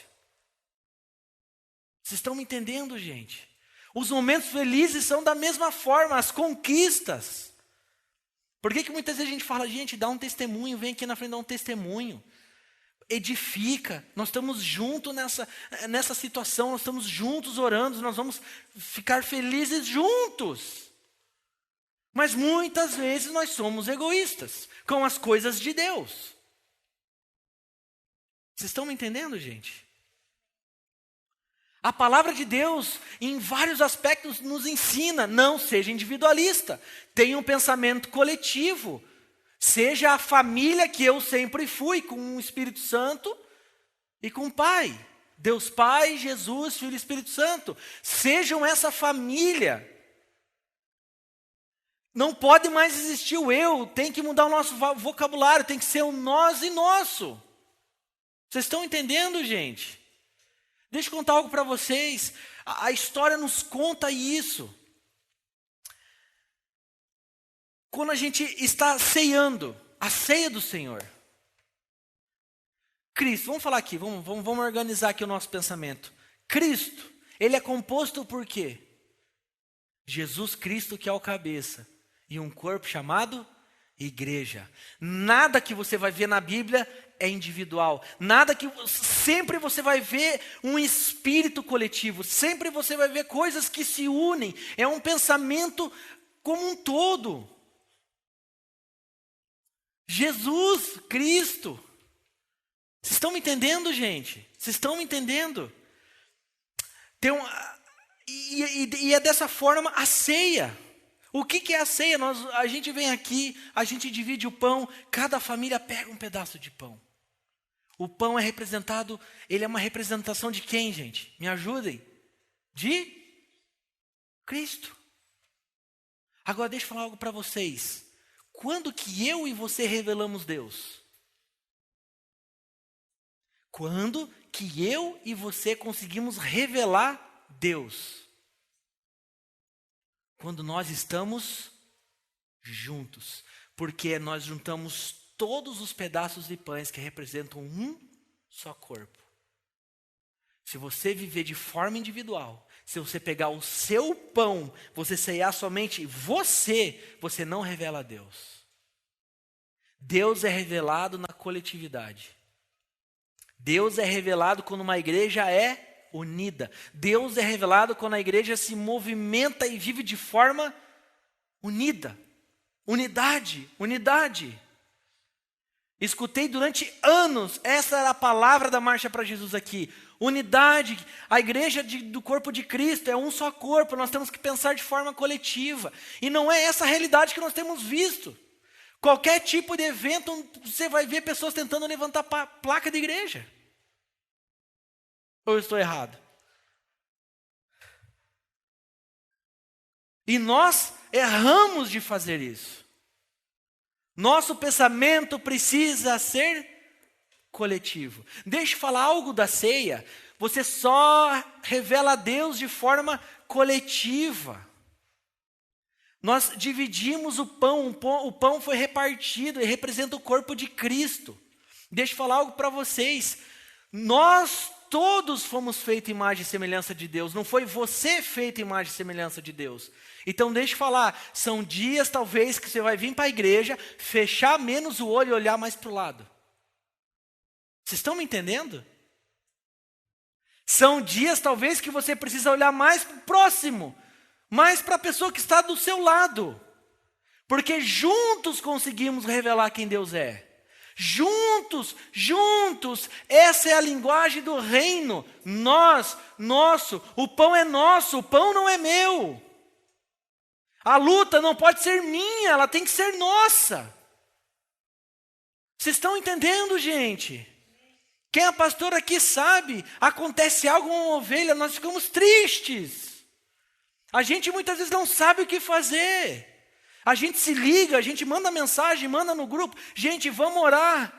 Vocês estão me entendendo, gente? Os momentos felizes são da mesma forma, as conquistas. Por que muitas vezes a gente fala, gente, dá um testemunho, vem aqui na frente dar um testemunho. Edifica, nós estamos juntos nessa situação, nós estamos juntos orando, nós vamos ficar felizes juntos. Mas muitas vezes nós somos egoístas com as coisas de Deus. Vocês estão me entendendo, gente? A palavra de Deus, em vários aspectos, nos ensina, não seja individualista, tenha um pensamento coletivo, seja a família que eu sempre fui, com o Espírito Santo e com o Pai. Deus Pai, Jesus, Filho e Espírito Santo. Sejam essa família. Não pode mais existir o eu, tem que mudar o nosso vocabulário, tem que ser o nós e nosso. Vocês estão entendendo, gente? Deixa eu contar algo para vocês. A história nos conta isso. Quando a gente está ceando, a ceia do Senhor. Cristo, vamos falar aqui, vamos organizar aqui o nosso pensamento. Cristo, ele é composto por quê? Jesus Cristo que é o cabeça. E um corpo chamado igreja. Nada que você vai ver na Bíblia é individual. Nada que sempre você vai ver um espírito coletivo. Sempre você vai ver coisas que se unem. É um pensamento como um todo. Jesus Cristo. Vocês estão me entendendo, gente? Vocês estão me entendendo? E é dessa forma a ceia. O que é a ceia? A gente vem aqui, a gente divide o pão, cada família pega um pedaço de pão. O pão é representado, ele é uma representação de quem, gente? Me ajudem. De Cristo. Agora deixa eu falar algo para vocês. Quando que eu e você revelamos Deus? Quando que eu e você conseguimos revelar Deus? Quando nós estamos juntos. Porque nós juntamos todos os pedaços de pães que representam um só corpo. Se você viver de forma individual, se você pegar o seu pão, você ceiar somente você não revela a Deus. Deus é revelado na coletividade. Deus é revelado quando uma igreja é unida. Deus é revelado quando a igreja se movimenta e vive de forma unida. Unidade. Escutei durante anos, essa era a palavra da Marcha para Jesus aqui. Unidade, a igreja do corpo de Cristo é um só corpo, nós temos que pensar de forma coletiva. E não é essa a realidade que nós temos visto. Qualquer tipo de evento, você vai ver pessoas tentando levantar placa de igreja. Ou eu estou errado? E nós erramos de fazer isso. Nosso pensamento precisa ser coletivo. Deixa eu falar algo da ceia. Você só revela a Deus de forma coletiva. Nós dividimos o pão foi repartido e representa o corpo de Cristo. Deixa eu falar algo para vocês. Nós todos fomos feitos em imagem e semelhança de Deus. Não foi você feito em imagem e semelhança de Deus. Então deixa eu falar, são dias talvez que você vai vir para a igreja, fechar menos o olho e olhar mais para o lado. Vocês estão me entendendo? São dias talvez que você precisa olhar mais para o próximo, mais para a pessoa que está do seu lado. Porque juntos conseguimos revelar quem Deus é. Juntos, essa é a linguagem do reino. Nosso, o pão é nosso, o pão não é meu. A luta não pode ser minha, ela tem que ser nossa. Vocês estão entendendo, gente? Quem é pastor aqui sabe, acontece algo com uma ovelha, nós ficamos tristes. A gente muitas vezes não sabe o que fazer. A gente se liga, a gente manda mensagem, manda no grupo. Gente, vamos orar.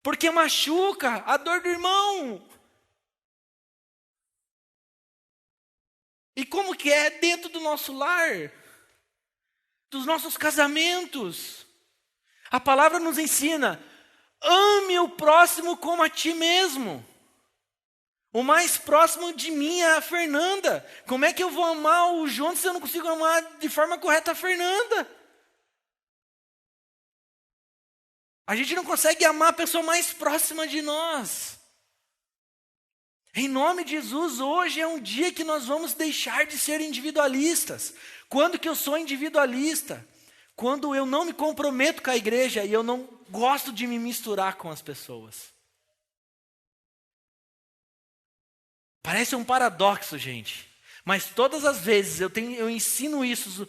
Porque machuca a dor do irmão. E como que é dentro do nosso lar? Dos nossos casamentos. A palavra nos ensina, Ame o próximo como a ti mesmo. O mais próximo de mim é a Fernanda. Como é que eu vou amar o João se eu não consigo amar de forma correta a Fernanda? A gente não consegue amar a pessoa mais próxima de nós. Em nome de Jesus, hoje é um dia que nós vamos deixar de ser individualistas. Quando que eu sou individualista? Quando eu não me comprometo com a igreja e eu não gosto de me misturar com as pessoas. Parece um paradoxo, gente. Mas todas as vezes eu ensino isso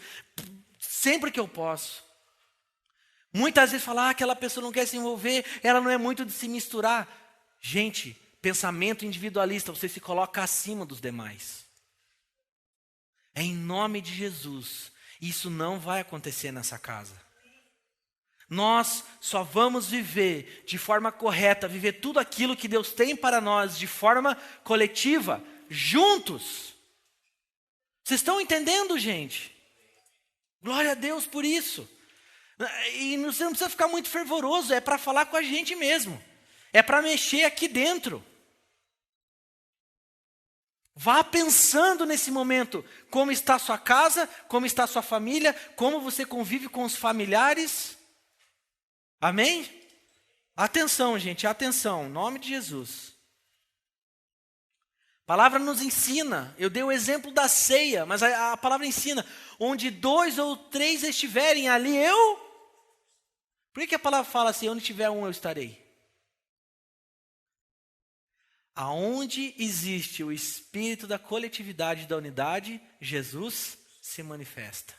sempre que eu posso. Muitas vezes falar aquela pessoa não quer se envolver, ela não é muito de se misturar. Gente, pensamento individualista, você se coloca acima dos demais. É em nome de Jesus. Isso não vai acontecer nessa casa. Nós só vamos viver de forma correta, viver tudo aquilo que Deus tem para nós de forma coletiva, juntos. Vocês estão entendendo, gente? Glória a Deus por isso. E você não precisa ficar muito fervoroso, é para falar com a gente mesmo. É para mexer aqui dentro. Vá pensando nesse momento, como está a sua casa, como está a sua família, como você convive com os familiares. Amém? Atenção, gente, atenção, em nome de Jesus. A palavra nos ensina, eu dei o exemplo da ceia, mas a palavra ensina, onde 2 ou 3 estiverem ali, eu... Por que a palavra fala assim, onde tiver um eu estarei? Aonde existe o espírito da coletividade e da unidade, Jesus se manifesta.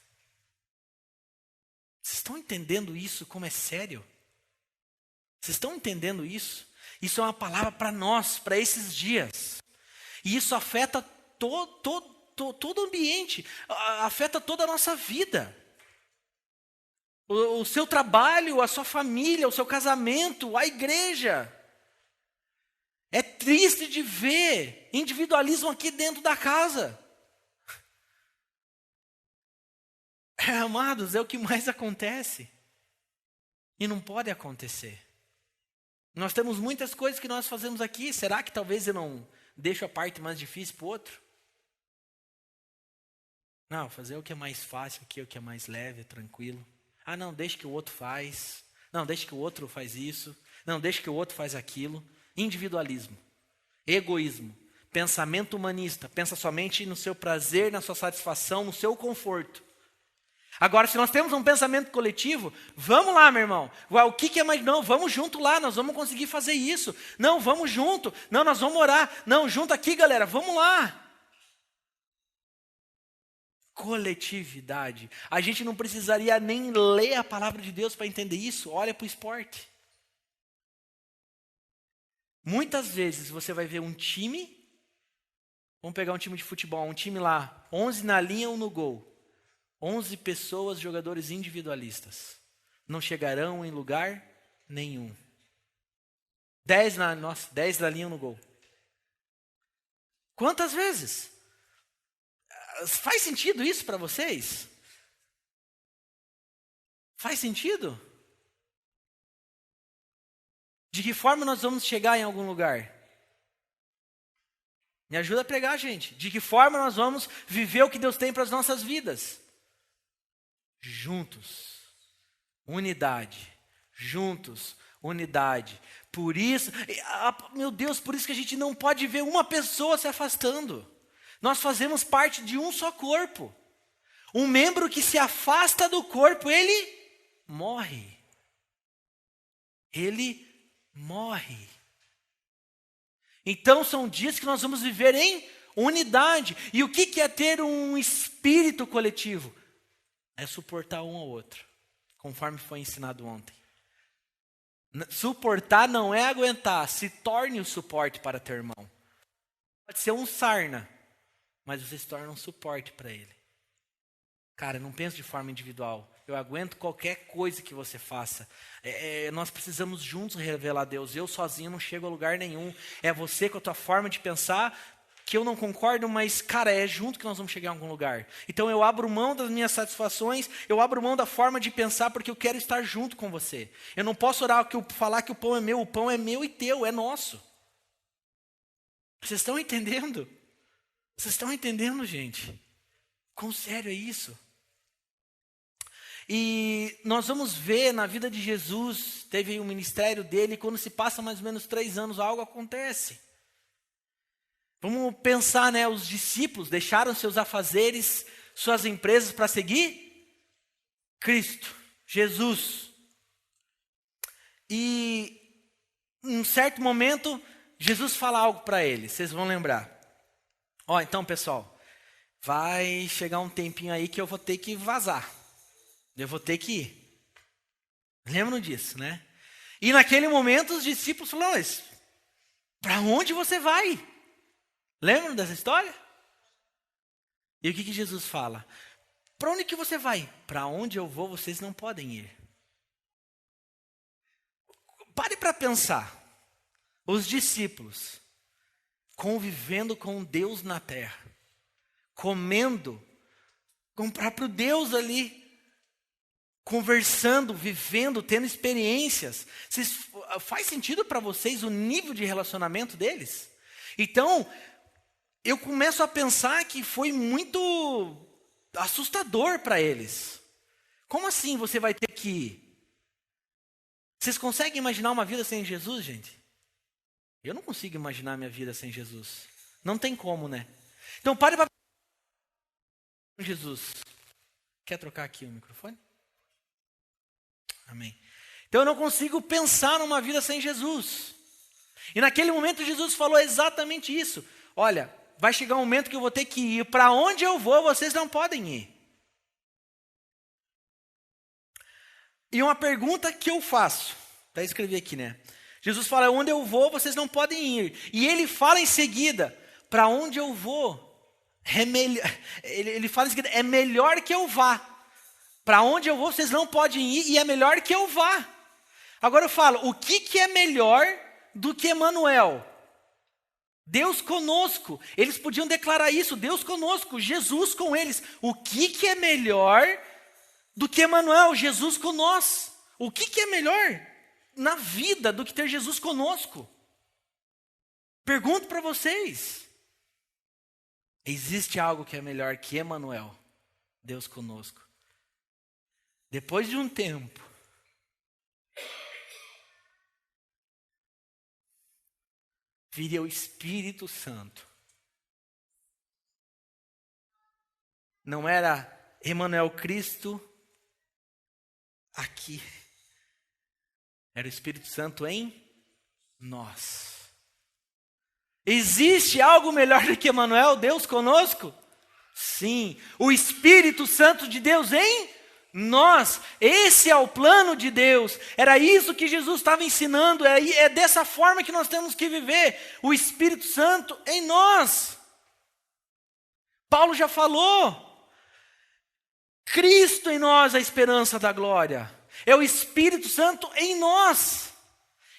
Vocês estão entendendo isso como é sério? Vocês estão entendendo isso? Isso é uma palavra para nós, para esses dias. E isso afeta todo o ambiente, afeta toda a nossa vida. O seu trabalho, a sua família, o seu casamento, a igreja. É triste de ver individualismo aqui dentro da casa. Amados, é o que mais acontece. E não pode acontecer. Nós temos muitas coisas que nós fazemos aqui. Será que talvez eu não deixo a parte mais difícil para o outro? Não, fazer o que é mais fácil aqui, o que é mais leve, tranquilo. Ah, não, deixa que o outro faz. Não, deixa que o outro faz isso. Não, deixa que o outro faz aquilo. Individualismo, egoísmo, pensamento humanista, pensa somente no seu prazer, na sua satisfação, no seu conforto. Agora, se nós temos um pensamento coletivo, vamos lá, meu irmão. O que é mais? Não, vamos junto lá, nós vamos conseguir fazer isso. Não, vamos junto. Não, nós vamos orar. Não, junto aqui, galera, vamos lá. Coletividade. A gente não precisaria nem ler a palavra de Deus para entender isso. Olha para o esporte. Muitas vezes você vai ver um time, vamos pegar um time de futebol, um time lá, 11 na linha, 1 no gol. 11 pessoas, jogadores individualistas. Não chegarão em lugar nenhum. 10 na linha, 1 no gol. Quantas vezes? Faz sentido isso para vocês? Faz sentido? De que forma nós vamos chegar em algum lugar? Me ajuda a pregar, gente. De que forma nós vamos viver o que Deus tem para as nossas vidas? Juntos. Unidade. Juntos. Unidade. Por isso, meu Deus, por isso que a gente não pode ver uma pessoa se afastando. Nós fazemos parte de um só corpo. Um membro que se afasta do corpo, ele morre. Ele morre. Então são dias que nós vamos viver em unidade. E o que é ter um espírito coletivo? É suportar um ao outro, conforme foi ensinado ontem. Suportar não é aguentar, se torne o suporte para teu irmão. Pode ser um sarna, mas você se torna um suporte para ele. Cara, não penso de forma individual. Eu aguento qualquer coisa que você faça. Nós precisamos juntos revelar a Deus. Eu sozinho não chego a lugar nenhum. É você com a tua forma de pensar que eu não concordo, mas, cara, é junto que nós vamos chegar em algum lugar. Então eu abro mão das minhas satisfações, eu abro mão da forma de pensar, porque eu quero estar junto com você. Eu não posso falar que o pão é meu e teu, é nosso. Vocês estão entendendo? Vocês estão entendendo, gente? Quão sério é isso? E nós vamos ver na vida de Jesus, teve o ministério dele, e quando se passa mais ou menos 3 anos, algo acontece. Vamos pensar, né? Os discípulos deixaram seus afazeres, suas empresas para seguir Cristo, Jesus. E em um certo momento, Jesus fala algo para eles, vocês vão lembrar. Então pessoal, vai chegar um tempinho aí que eu vou ter que vazar. Eu vou ter que ir. Lembram disso, né? E naquele momento os discípulos falaram, mas para onde você vai? Lembram dessa história? E o que Jesus fala? Para onde que você vai? Para onde eu vou, vocês não podem ir. Pare para pensar. Os discípulos convivendo com Deus na terra, comendo com o próprio Deus ali, conversando, vivendo, tendo experiências. Faz sentido para vocês o nível de relacionamento deles? Então, eu começo a pensar que foi muito assustador para eles. Como assim você vai ter que ir? Vocês conseguem imaginar uma vida sem Jesus, gente? Eu não consigo imaginar minha vida sem Jesus. Não tem como, né? Então pare para Jesus. Quer trocar aqui o microfone? Amém. Então eu não consigo pensar numa vida sem Jesus. E naquele momento Jesus falou exatamente isso. Olha, vai chegar um momento que eu vou ter que ir. Para onde eu vou, vocês não podem ir. E uma pergunta que eu faço. Até escrevi aqui, né? Jesus fala, onde eu vou, vocês não podem ir. E ele fala em seguida, para onde eu vou, ele fala em seguida, é melhor que eu vá. Para onde eu vou, vocês não podem ir, e é melhor que eu vá. Agora eu falo, o que é melhor do que Emanuel? Deus conosco. Eles podiam declarar isso, Deus conosco, Jesus com eles. O que é melhor do que Emanuel, Jesus conosco? O que é melhor na vida do que ter Jesus conosco? Pergunto para vocês. Existe algo que é melhor que Emanuel, Deus conosco? Depois de um tempo, viria o Espírito Santo. Não era Emanuel Cristo aqui. Era o Espírito Santo em nós. Existe algo melhor do que Emanuel, Deus conosco? Sim, o Espírito Santo de Deus em nós. Esse é o plano de Deus. Era isso que Jesus estava ensinando. É dessa forma que nós temos que viver. O Espírito Santo em nós. Paulo já falou. Cristo em nós, a esperança da glória. É o Espírito Santo em nós.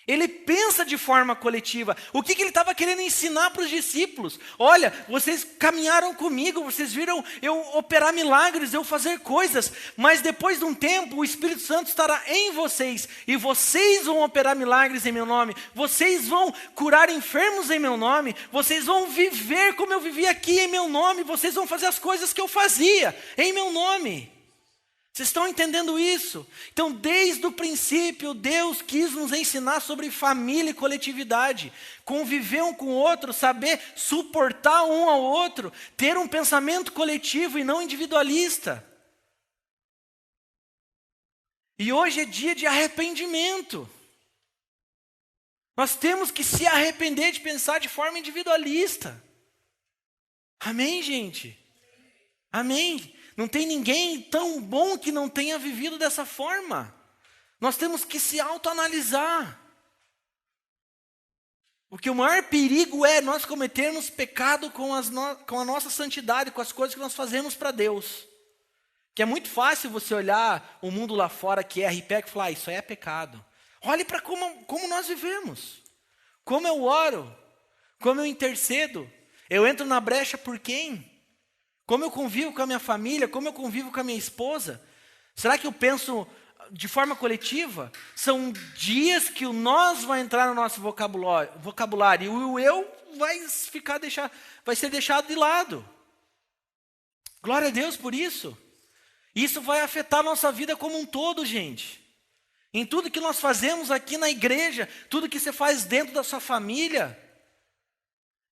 Ele pensa de forma coletiva. O que ele estava querendo ensinar para os discípulos? Olha, vocês caminharam comigo, vocês viram eu operar milagres, eu fazer coisas, mas depois de um tempo o Espírito Santo estará em vocês, e vocês vão operar milagres em meu nome, vocês vão curar enfermos em meu nome, vocês vão viver como eu vivi aqui em meu nome, vocês vão fazer as coisas que eu fazia em meu nome. Vocês estão entendendo isso? Então, desde o princípio, Deus quis nos ensinar sobre família e coletividade. Conviver um com o outro, saber suportar um ao outro, ter um pensamento coletivo e não individualista. E hoje é dia de arrependimento. Nós temos que se arrepender de pensar de forma individualista. Amém, gente? Amém? Não tem ninguém tão bom que não tenha vivido dessa forma. Nós temos que se autoanalisar. Porque o maior perigo é nós cometermos pecado com a nossa santidade, com as coisas que nós fazemos para Deus. Que é muito fácil você olhar o mundo lá fora que erra e peca e falar, isso aí é pecado. Olhe para como nós vivemos. Como eu oro, como eu intercedo. Eu entro na brecha por quem? Como eu convivo com a minha família? Como eu convivo com a minha esposa? Será que eu penso de forma coletiva? São dias que o nós vai entrar no nosso vocabulário e o eu vai ser deixado de lado. Glória a Deus por isso. Isso vai afetar a nossa vida como um todo, gente. Em tudo que nós fazemos aqui na igreja, tudo que você faz dentro da sua família.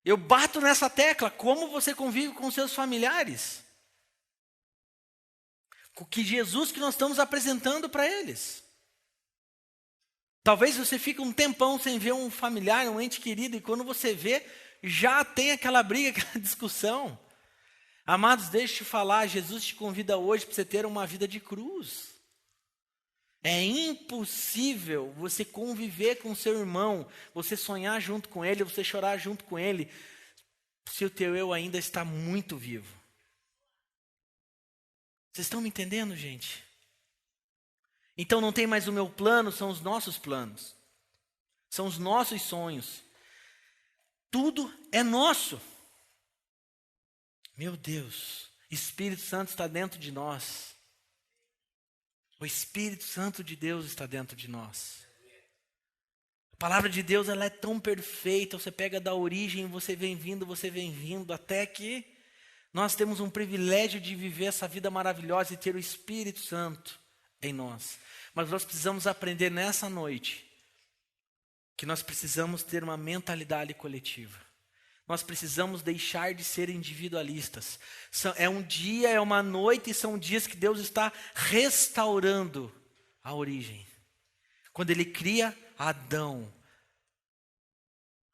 Eu bato nessa tecla, como você convive com seus familiares. Com que Jesus que nós estamos apresentando para eles. Talvez você fique um tempão sem ver um familiar, um ente querido, e quando você vê, já tem aquela briga, aquela discussão. Amados, deixa eu te falar, Jesus te convida hoje para você ter uma vida de cruz. É impossível você conviver com seu irmão, você sonhar junto com ele, você chorar junto com ele, se o teu eu ainda está muito vivo. Vocês estão me entendendo, gente? Então não tem mais o meu plano, são os nossos planos. São os nossos sonhos. Tudo é nosso. Meu Deus, Espírito Santo está dentro de nós. O Espírito Santo de Deus está dentro de nós. A palavra de Deus, ela é tão perfeita. Você pega da origem, você vem vindo, até que nós temos um privilégio de viver essa vida maravilhosa e ter o Espírito Santo em nós. Mas nós precisamos aprender nessa noite que nós precisamos ter uma mentalidade coletiva. Nós precisamos deixar de ser individualistas. É um dia, é uma noite, e são dias que Deus está restaurando a origem. Quando Ele cria Adão,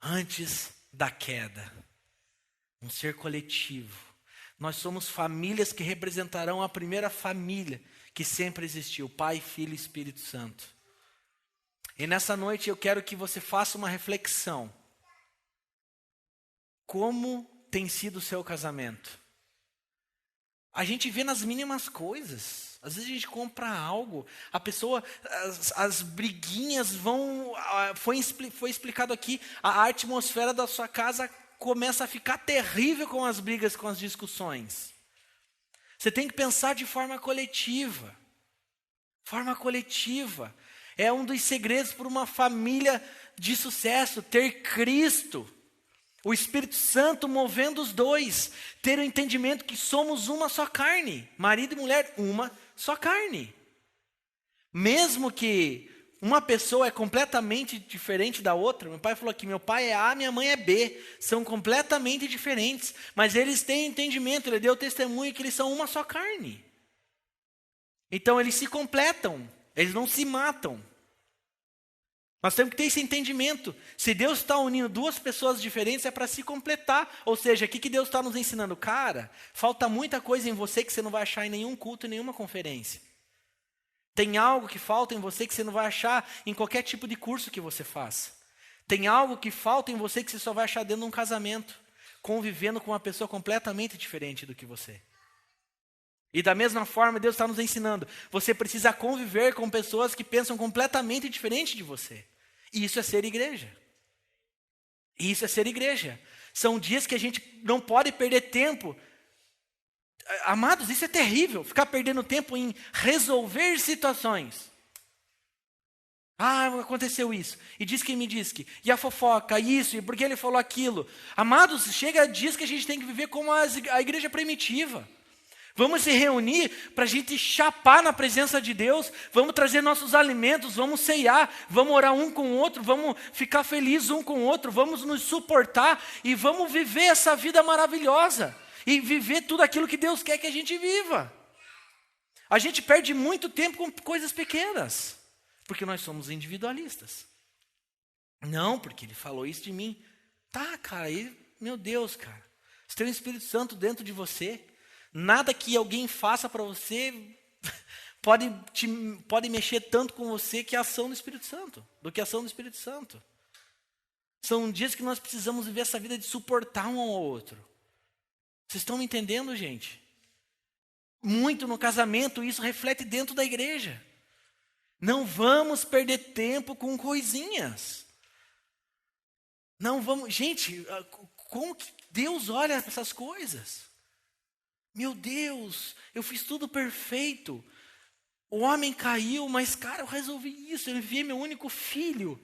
antes da queda, um ser coletivo. Nós somos famílias que representarão a primeira família que sempre existiu, Pai, Filho e Espírito Santo. E nessa noite eu quero que você faça uma reflexão. Como tem sido o seu casamento? A gente vê nas mínimas coisas. Às vezes a gente compra algo, a pessoa, as briguinhas vão... Foi explicado aqui, a atmosfera da sua casa começa a ficar terrível com as brigas, com as discussões. Você tem que pensar de forma coletiva. Forma coletiva. É um dos segredos para uma família de sucesso, ter Cristo. O Espírito Santo movendo os dois, ter o entendimento que somos uma só carne, marido e mulher, uma só carne. Mesmo que uma pessoa é completamente diferente da outra, meu pai falou que meu pai é A, minha mãe é B, são completamente diferentes, mas eles têm entendimento, ele deu testemunho que eles são uma só carne. Então eles se completam, eles não se matam. Nós temos que ter esse entendimento. Se Deus está unindo duas pessoas diferentes, é para se completar. Ou seja, o que Deus está nos ensinando? Cara, falta muita coisa em você que você não vai achar em nenhum culto, em nenhuma conferência. Tem algo que falta em você que você não vai achar em qualquer tipo de curso que você faça. Tem algo que falta em você que você só vai achar dentro de um casamento, convivendo com uma pessoa completamente diferente do que você. E da mesma forma, Deus está nos ensinando. Você precisa conviver com pessoas que pensam completamente diferente de você. E isso é ser igreja. Isso é ser igreja. São dias que a gente não pode perder tempo. Amados, isso é terrível. Ficar perdendo tempo em resolver situações. Ah, aconteceu isso. E diz que me diz que. E a fofoca, isso. E porque ele falou aquilo. Amados, chega dias que a gente tem que viver como a igreja primitiva. Vamos se reunir para a gente chapar na presença de Deus, vamos trazer nossos alimentos, vamos ceiar, vamos orar um com o outro, vamos ficar felizes um com o outro, vamos nos suportar e vamos viver essa vida maravilhosa e viver tudo aquilo que Deus quer que a gente viva. A gente perde muito tempo com coisas pequenas, porque nós somos individualistas. Não, porque ele falou isso de mim. Tá, cara, meu Deus, cara, você tem o Espírito Santo dentro de você. Nada que alguém faça para você pode mexer tanto com você que a ação do Espírito Santo, do que a ação do Espírito Santo. São dias que nós precisamos viver essa vida de suportar um ao outro. Vocês estão me entendendo, gente? Muito no casamento, isso reflete dentro da igreja. Não vamos perder tempo com coisinhas. Não vamos, gente, Como que Deus olha para essas coisas? Meu Deus, eu fiz tudo perfeito. O homem caiu, mas cara, eu resolvi isso. Eu enviei meu único filho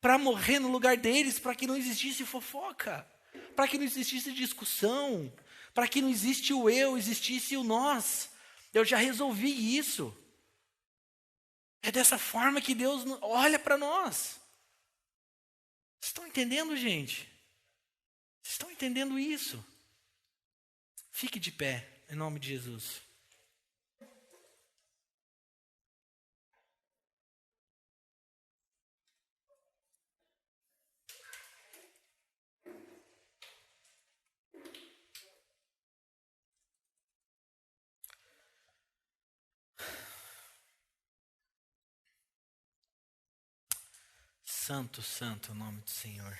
para morrer no lugar deles, para que não existisse fofoca, para que não existisse discussão, para que não existisse o eu, existisse o nós. Eu já resolvi isso. É dessa forma que Deus olha para nós. Vocês estão entendendo, gente? Vocês estão entendendo isso? Fique de pé, em nome de Jesus. Santo, santo o nome do Senhor.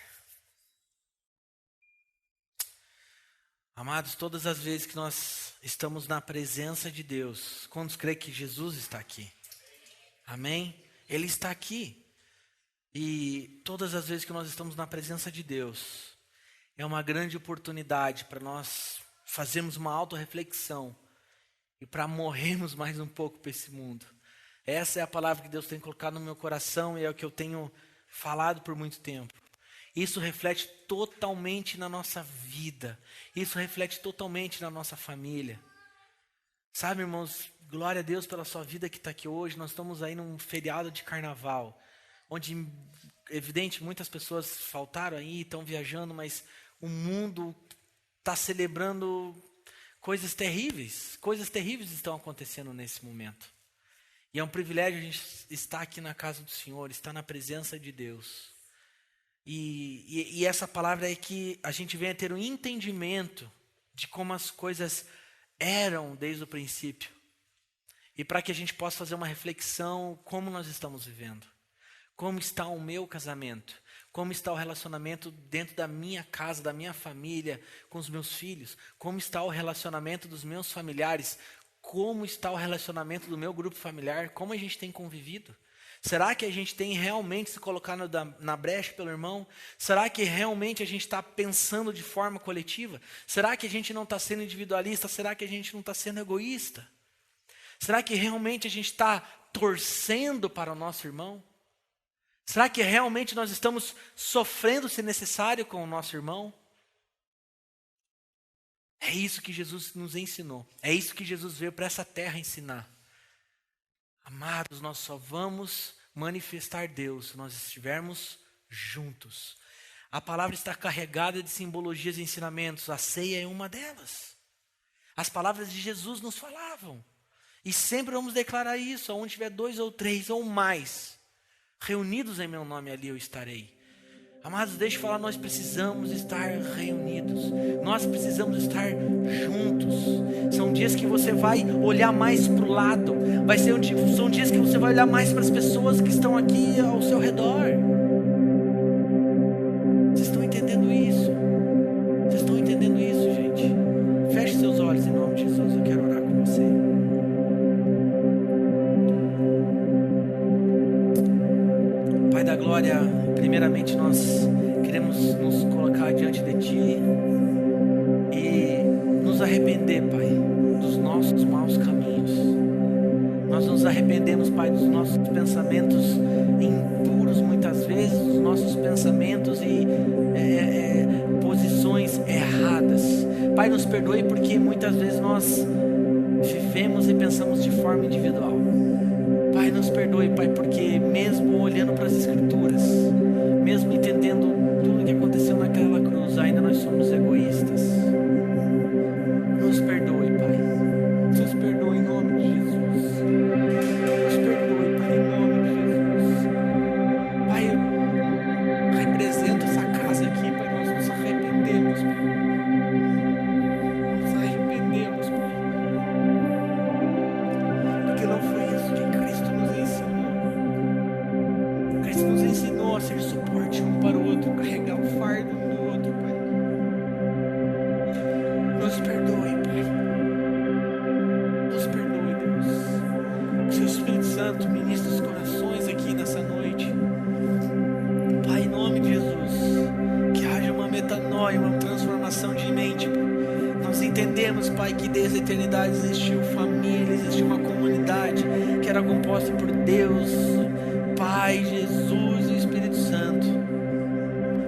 Amados, todas as vezes que nós estamos na presença de Deus, quantos creem que Jesus está aqui? Amém? Ele está aqui. E todas as vezes que nós estamos na presença de Deus, é uma grande oportunidade para nós fazermos uma autorreflexão e para morrermos mais um pouco para esse mundo. Essa é a palavra que Deus tem colocado no meu coração e é o que eu tenho falado por muito tempo. Isso reflete totalmente na nossa vida. Isso reflete totalmente na nossa família. Sabe, irmãos, glória a Deus pela sua vida que está aqui hoje. Nós estamos aí num feriado de carnaval, onde, evidente, muitas pessoas faltaram aí, estão viajando, mas o mundo está celebrando coisas terríveis. Coisas terríveis estão acontecendo nesse momento. E é um privilégio a gente estar aqui na casa do Senhor, estar na presença de Deus. E essa palavra é que a gente venha ter um entendimento de como as coisas eram desde o princípio. E para que a gente possa fazer uma reflexão como nós estamos vivendo. Como está o meu casamento? Como está o relacionamento dentro da minha casa, da minha família, com os meus filhos? Como está o relacionamento dos meus familiares? Como está o relacionamento do meu grupo familiar? Como a gente tem convivido? Será que a gente tem realmente se colocado na brecha pelo irmão? Será que realmente a gente está pensando de forma coletiva? Será que a gente não está sendo individualista? Será que a gente não está sendo egoísta? Será que realmente a gente está torcendo para o nosso irmão? Será que realmente nós estamos sofrendo, se necessário, com o nosso irmão? É isso que Jesus nos ensinou. É isso que Jesus veio para essa terra ensinar. Amados, nós só vamos manifestar Deus se nós estivermos juntos. A palavra está carregada de simbologias e ensinamentos. A ceia é uma delas. As palavras de Jesus nos falavam. E sempre vamos declarar isso. Onde tiver 2 ou 3 ou mais reunidos em meu nome, ali eu estarei. Amados, deixa eu falar, nós precisamos estar reunidos. Nós precisamos estar juntos. São dias que você vai olhar mais para o lado. São dias que você vai olhar mais para as pessoas que estão aqui ao seu redor. Vocês estão entendendo isso? Vocês estão entendendo isso, gente? Feche seus olhos em nome de Jesus. Eu quero orar com você. Pai da glória, primeiramente nós queremos nos colocar diante de Ti e nos arrepender, Pai, dos nossos maus caminhos. Nós nos arrependemos, Pai, dos nossos pensamentos impuros muitas vezes, dos nossos pensamentos e posições erradas. Pai, nos perdoe porque muitas vezes nós vivemos e pensamos de forma individual. Pai, nos perdoe, Pai, porque mesmo olhando para as Escrituras, mesmo entendendo tudo o que aconteceu naquela cruz, ainda nós somos egoístas. Nos perdoe, Pai. Nos perdoe em nome de Jesus. Nos perdoe, Pai, em nome de Jesus. Pai, eu represento essa casa aqui, Pai, nós nos arrependemos, Pai. Nos arrependemos, Pai. Porque não foi isso que Cristo nos ensinou. Cristo nos ensinou a ser suporte um para o outro, carregar o fardo um do outro, Pai. transformação de mente, Pai. Nós entendemos, Pai, que desde a eternidade existiu família, existiu uma comunidade que era composta por Deus, Pai, Jesus e Espírito Santo.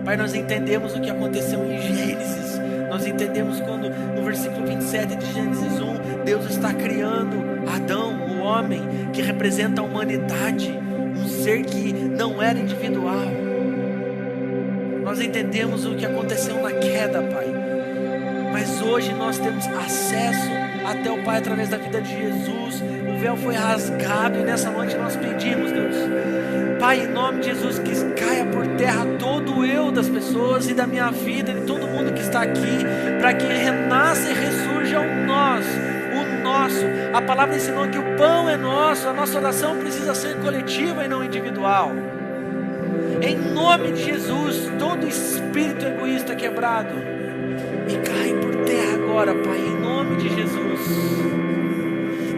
Pai, nós entendemos o que aconteceu em Gênesis. Nós entendemos quando no versículo 27 de Gênesis 1, Deus está criando Adão, o homem, que representa a humanidade, um ser que não era individual. Nós entendemos o que aconteceu na queda, Pai. Mas hoje nós temos acesso até o Pai através da vida de Jesus. O véu foi rasgado e nessa noite nós pedimos, Deus, Pai, em nome de Jesus, que caia por terra todo o eu das pessoas e da minha vida, de todo mundo que está aqui, para que renasça e ressurja o nosso. A palavra ensinou que o pão é nosso, a nossa oração precisa ser coletiva e não individual. Em nome de Jesus, todo espírito egoísta é quebrado e cai por terra agora, Pai, em nome de Jesus.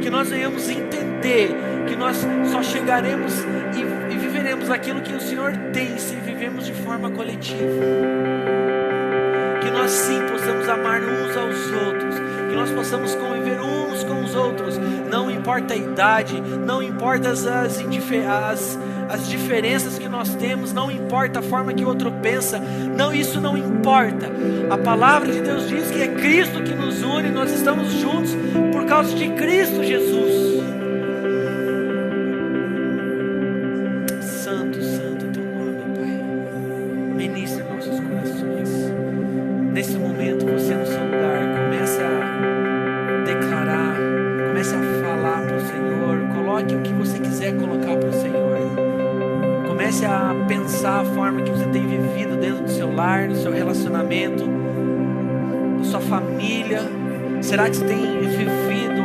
Que nós venhamos entender que nós só chegaremos e viveremos aquilo que o Senhor tem se vivemos de forma coletiva. Que nós sim possamos amar uns aos outros, que nós possamos conviver uns com os outros, não importa a idade, não importa as diferenças que nós temos, não importa a forma que o outro pensa, não, isso não importa. A palavra de Deus diz que é Cristo que nos une, nós estamos juntos por causa de Cristo Jesus. Santo, santo é teu nome, Pai. Ministra em nossos corações. Nesse momento, você no seu lugar, comece a declarar, comece a falar para o Senhor, coloque o que você quiser colocar para o Senhor. Comece a pensar a forma que você tem vivido dentro do seu lar, do seu relacionamento, da sua família. Será que você tem vivido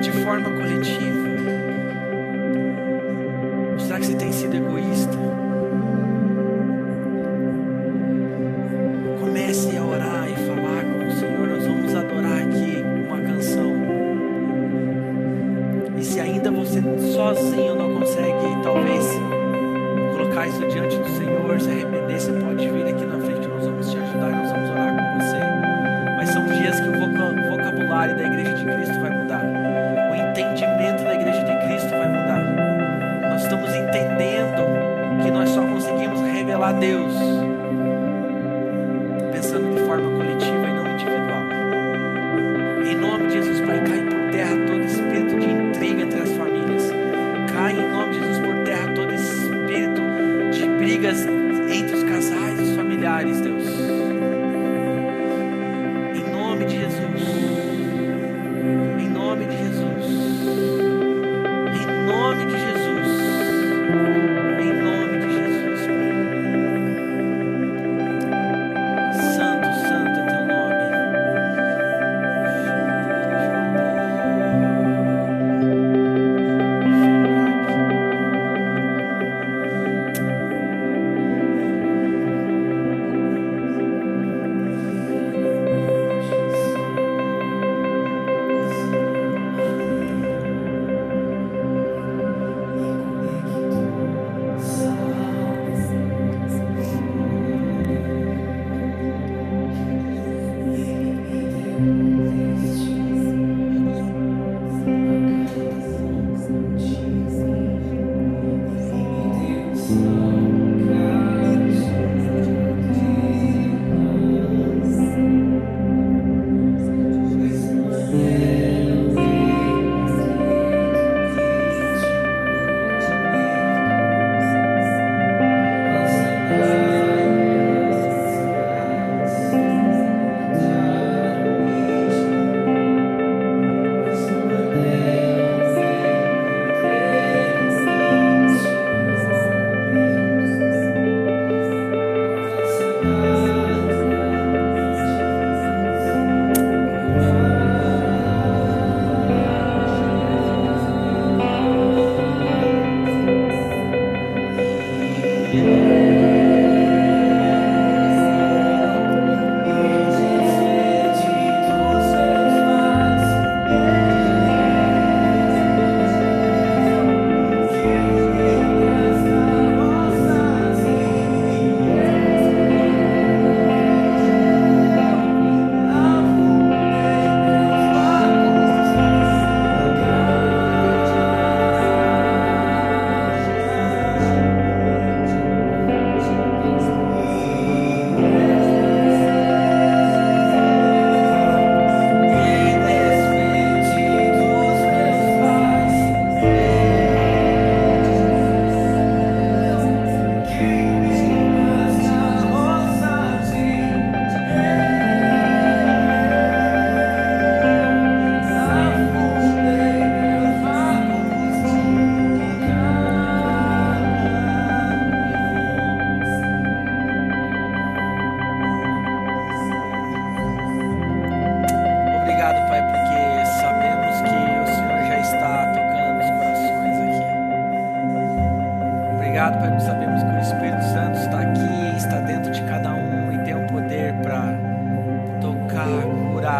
de forma coletiva? Ou será que você tem sido egoísta? Comece a orar e falar com o Senhor. Nós vamos adorar aqui uma canção. E se ainda você sozinho não consegue, talvez, colocar isso diante do Senhor, se arrepender, você pode vir aqui na frente, nós vamos te ajudar e nós vamos orar com você. Mas são dias que o vocabulário da Igreja de Cristo vai mudar, o entendimento da Igreja de Cristo vai mudar. Nós estamos entendendo que nós só conseguimos revelar Deus pensando de forma coletiva e não individual. Em nome de Jesus, Pai, cai por terra todo espírito de intriga entre as famílias. Cai em nome de Jesus por terra todo espírito de brigas entre os casais e os familiares, Deus. Em nome de Jesus. Em nome de Jesus. Em nome de Jesus. Em nome de Jesus, Pai. Santo, santo é teu nome.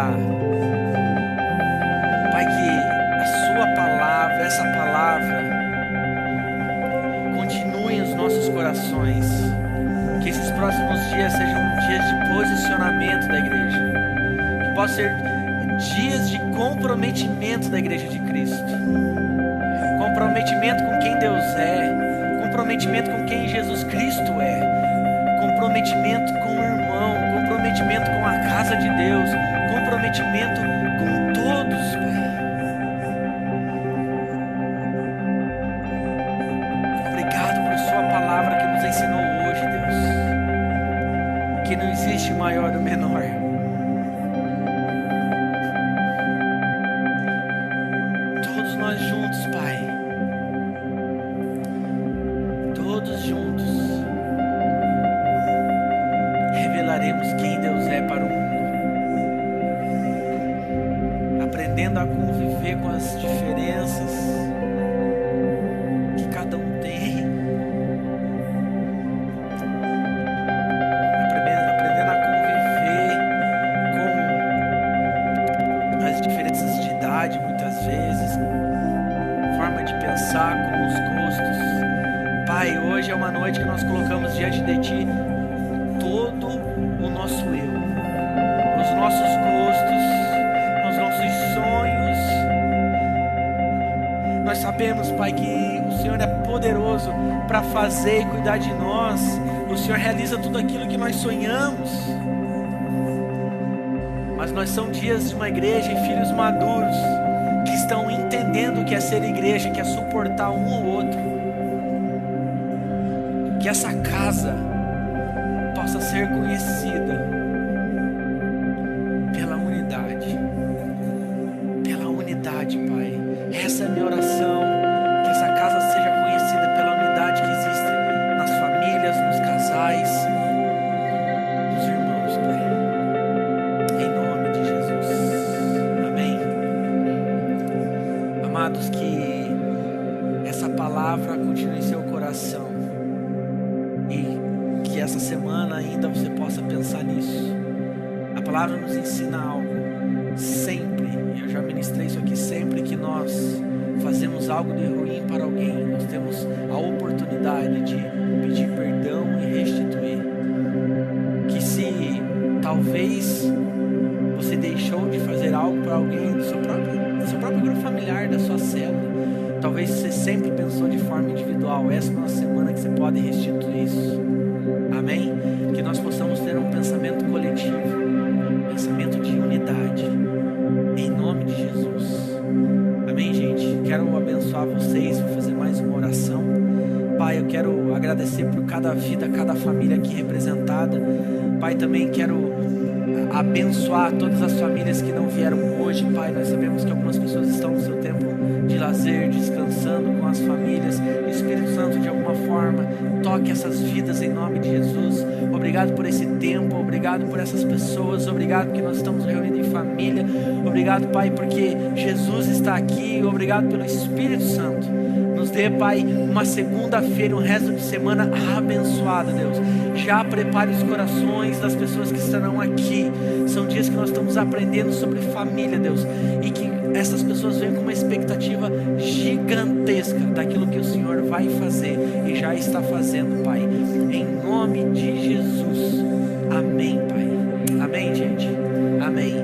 orar. Pai, que a sua palavra, essa palavra, continue em os nossos corações. Que esses próximos dias sejam dias de posicionamento da igreja. Que possam ser dias de comprometimento da igreja de Cristo. Comprometimento com quem Deus é. Comprometimento com quem Jesus Cristo é. Comprometimento com o irmão. Comprometimento com a casa de Deus. Comprometimento com todos, Pai. Obrigado por sua palavra que nos ensinou hoje, Deus. Que não existe maior ou menor. Todos nós juntos, Pai. Todos juntos revelaremos quem Deus é para o mundo, aprendendo a conviver com as diferenças que cada um tem, aprendendo a conviver com as diferenças de idade, muitas vezes, forma de pensar, com os gostos. Pai, hoje é uma noite que nós colocamos diante de Ti todo o nosso eu, os nossos gostos, os nossos sonhos. Nós sabemos, Pai, que o Senhor é poderoso para fazer e cuidar de nós. O Senhor realiza tudo aquilo que nós sonhamos. Mas nós somos dias de uma igreja e filhos maduros que estão entendendo o que é ser igreja, que é suportar um ao outro. Que essa casa possa ser conhecida pela unidade. Pela unidade, Pai. Essa é a minha oração. Que essa casa seja conhecida pela unidade que existe nas famílias, nos casais, nos irmãos, Pai. Em nome de Jesus. Amém. Amados, que essa palavra continue em seu coração. E que essa semana ainda você possa pensar nisso. A palavra nos ensina algo. Sempre, eu já ministrei isso aqui, sempre que nós fazemos algo de ruim para alguém, nós temos a oportunidade de pedir perdão e restituir. Que se talvez você deixou de fazer algo para alguém do seu próprio grupo familiar, da sua célula, talvez você sempre pensou de forma individual. Essa é uma semana que você pode restituir isso. Amém? Que nós possamos ter um pensamento coletivo, pensamento de unidade, em nome de Jesus. Amém, gente? Quero abençoar vocês, vou fazer mais uma oração. Pai, eu quero agradecer por cada vida, cada família aqui representada. Pai, também quero abençoar todas as famílias que não vieram hoje. Pai, nós sabemos que algumas pessoas estão no seu tempo de lazer, descansando com as famílias. Espírito Santo, de alguma forma, toque essas vidas em nome de Jesus. Obrigado por esse tempo, obrigado por essas pessoas, obrigado porque nós estamos reunidos em família. Obrigado, Pai, porque Jesus está aqui. Obrigado pelo Espírito Santo. Nos dê, Pai, uma segunda-feira, um resto de semana abençoado, Deus. Já prepare os corações das pessoas que estarão aqui. São dias que nós estamos aprendendo sobre família, Deus. E que essas pessoas venham com uma expectativa gigantesca daquilo que o Senhor vai fazer e já está fazendo, Pai. Em nome de Jesus. Amém, Pai. Amém, gente. Amém.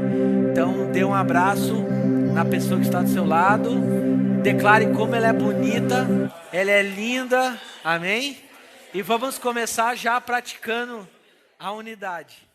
Então, dê um abraço na pessoa que está do seu lado. Declare como ela é bonita, ela é linda, amém? E vamos começar já praticando a unidade.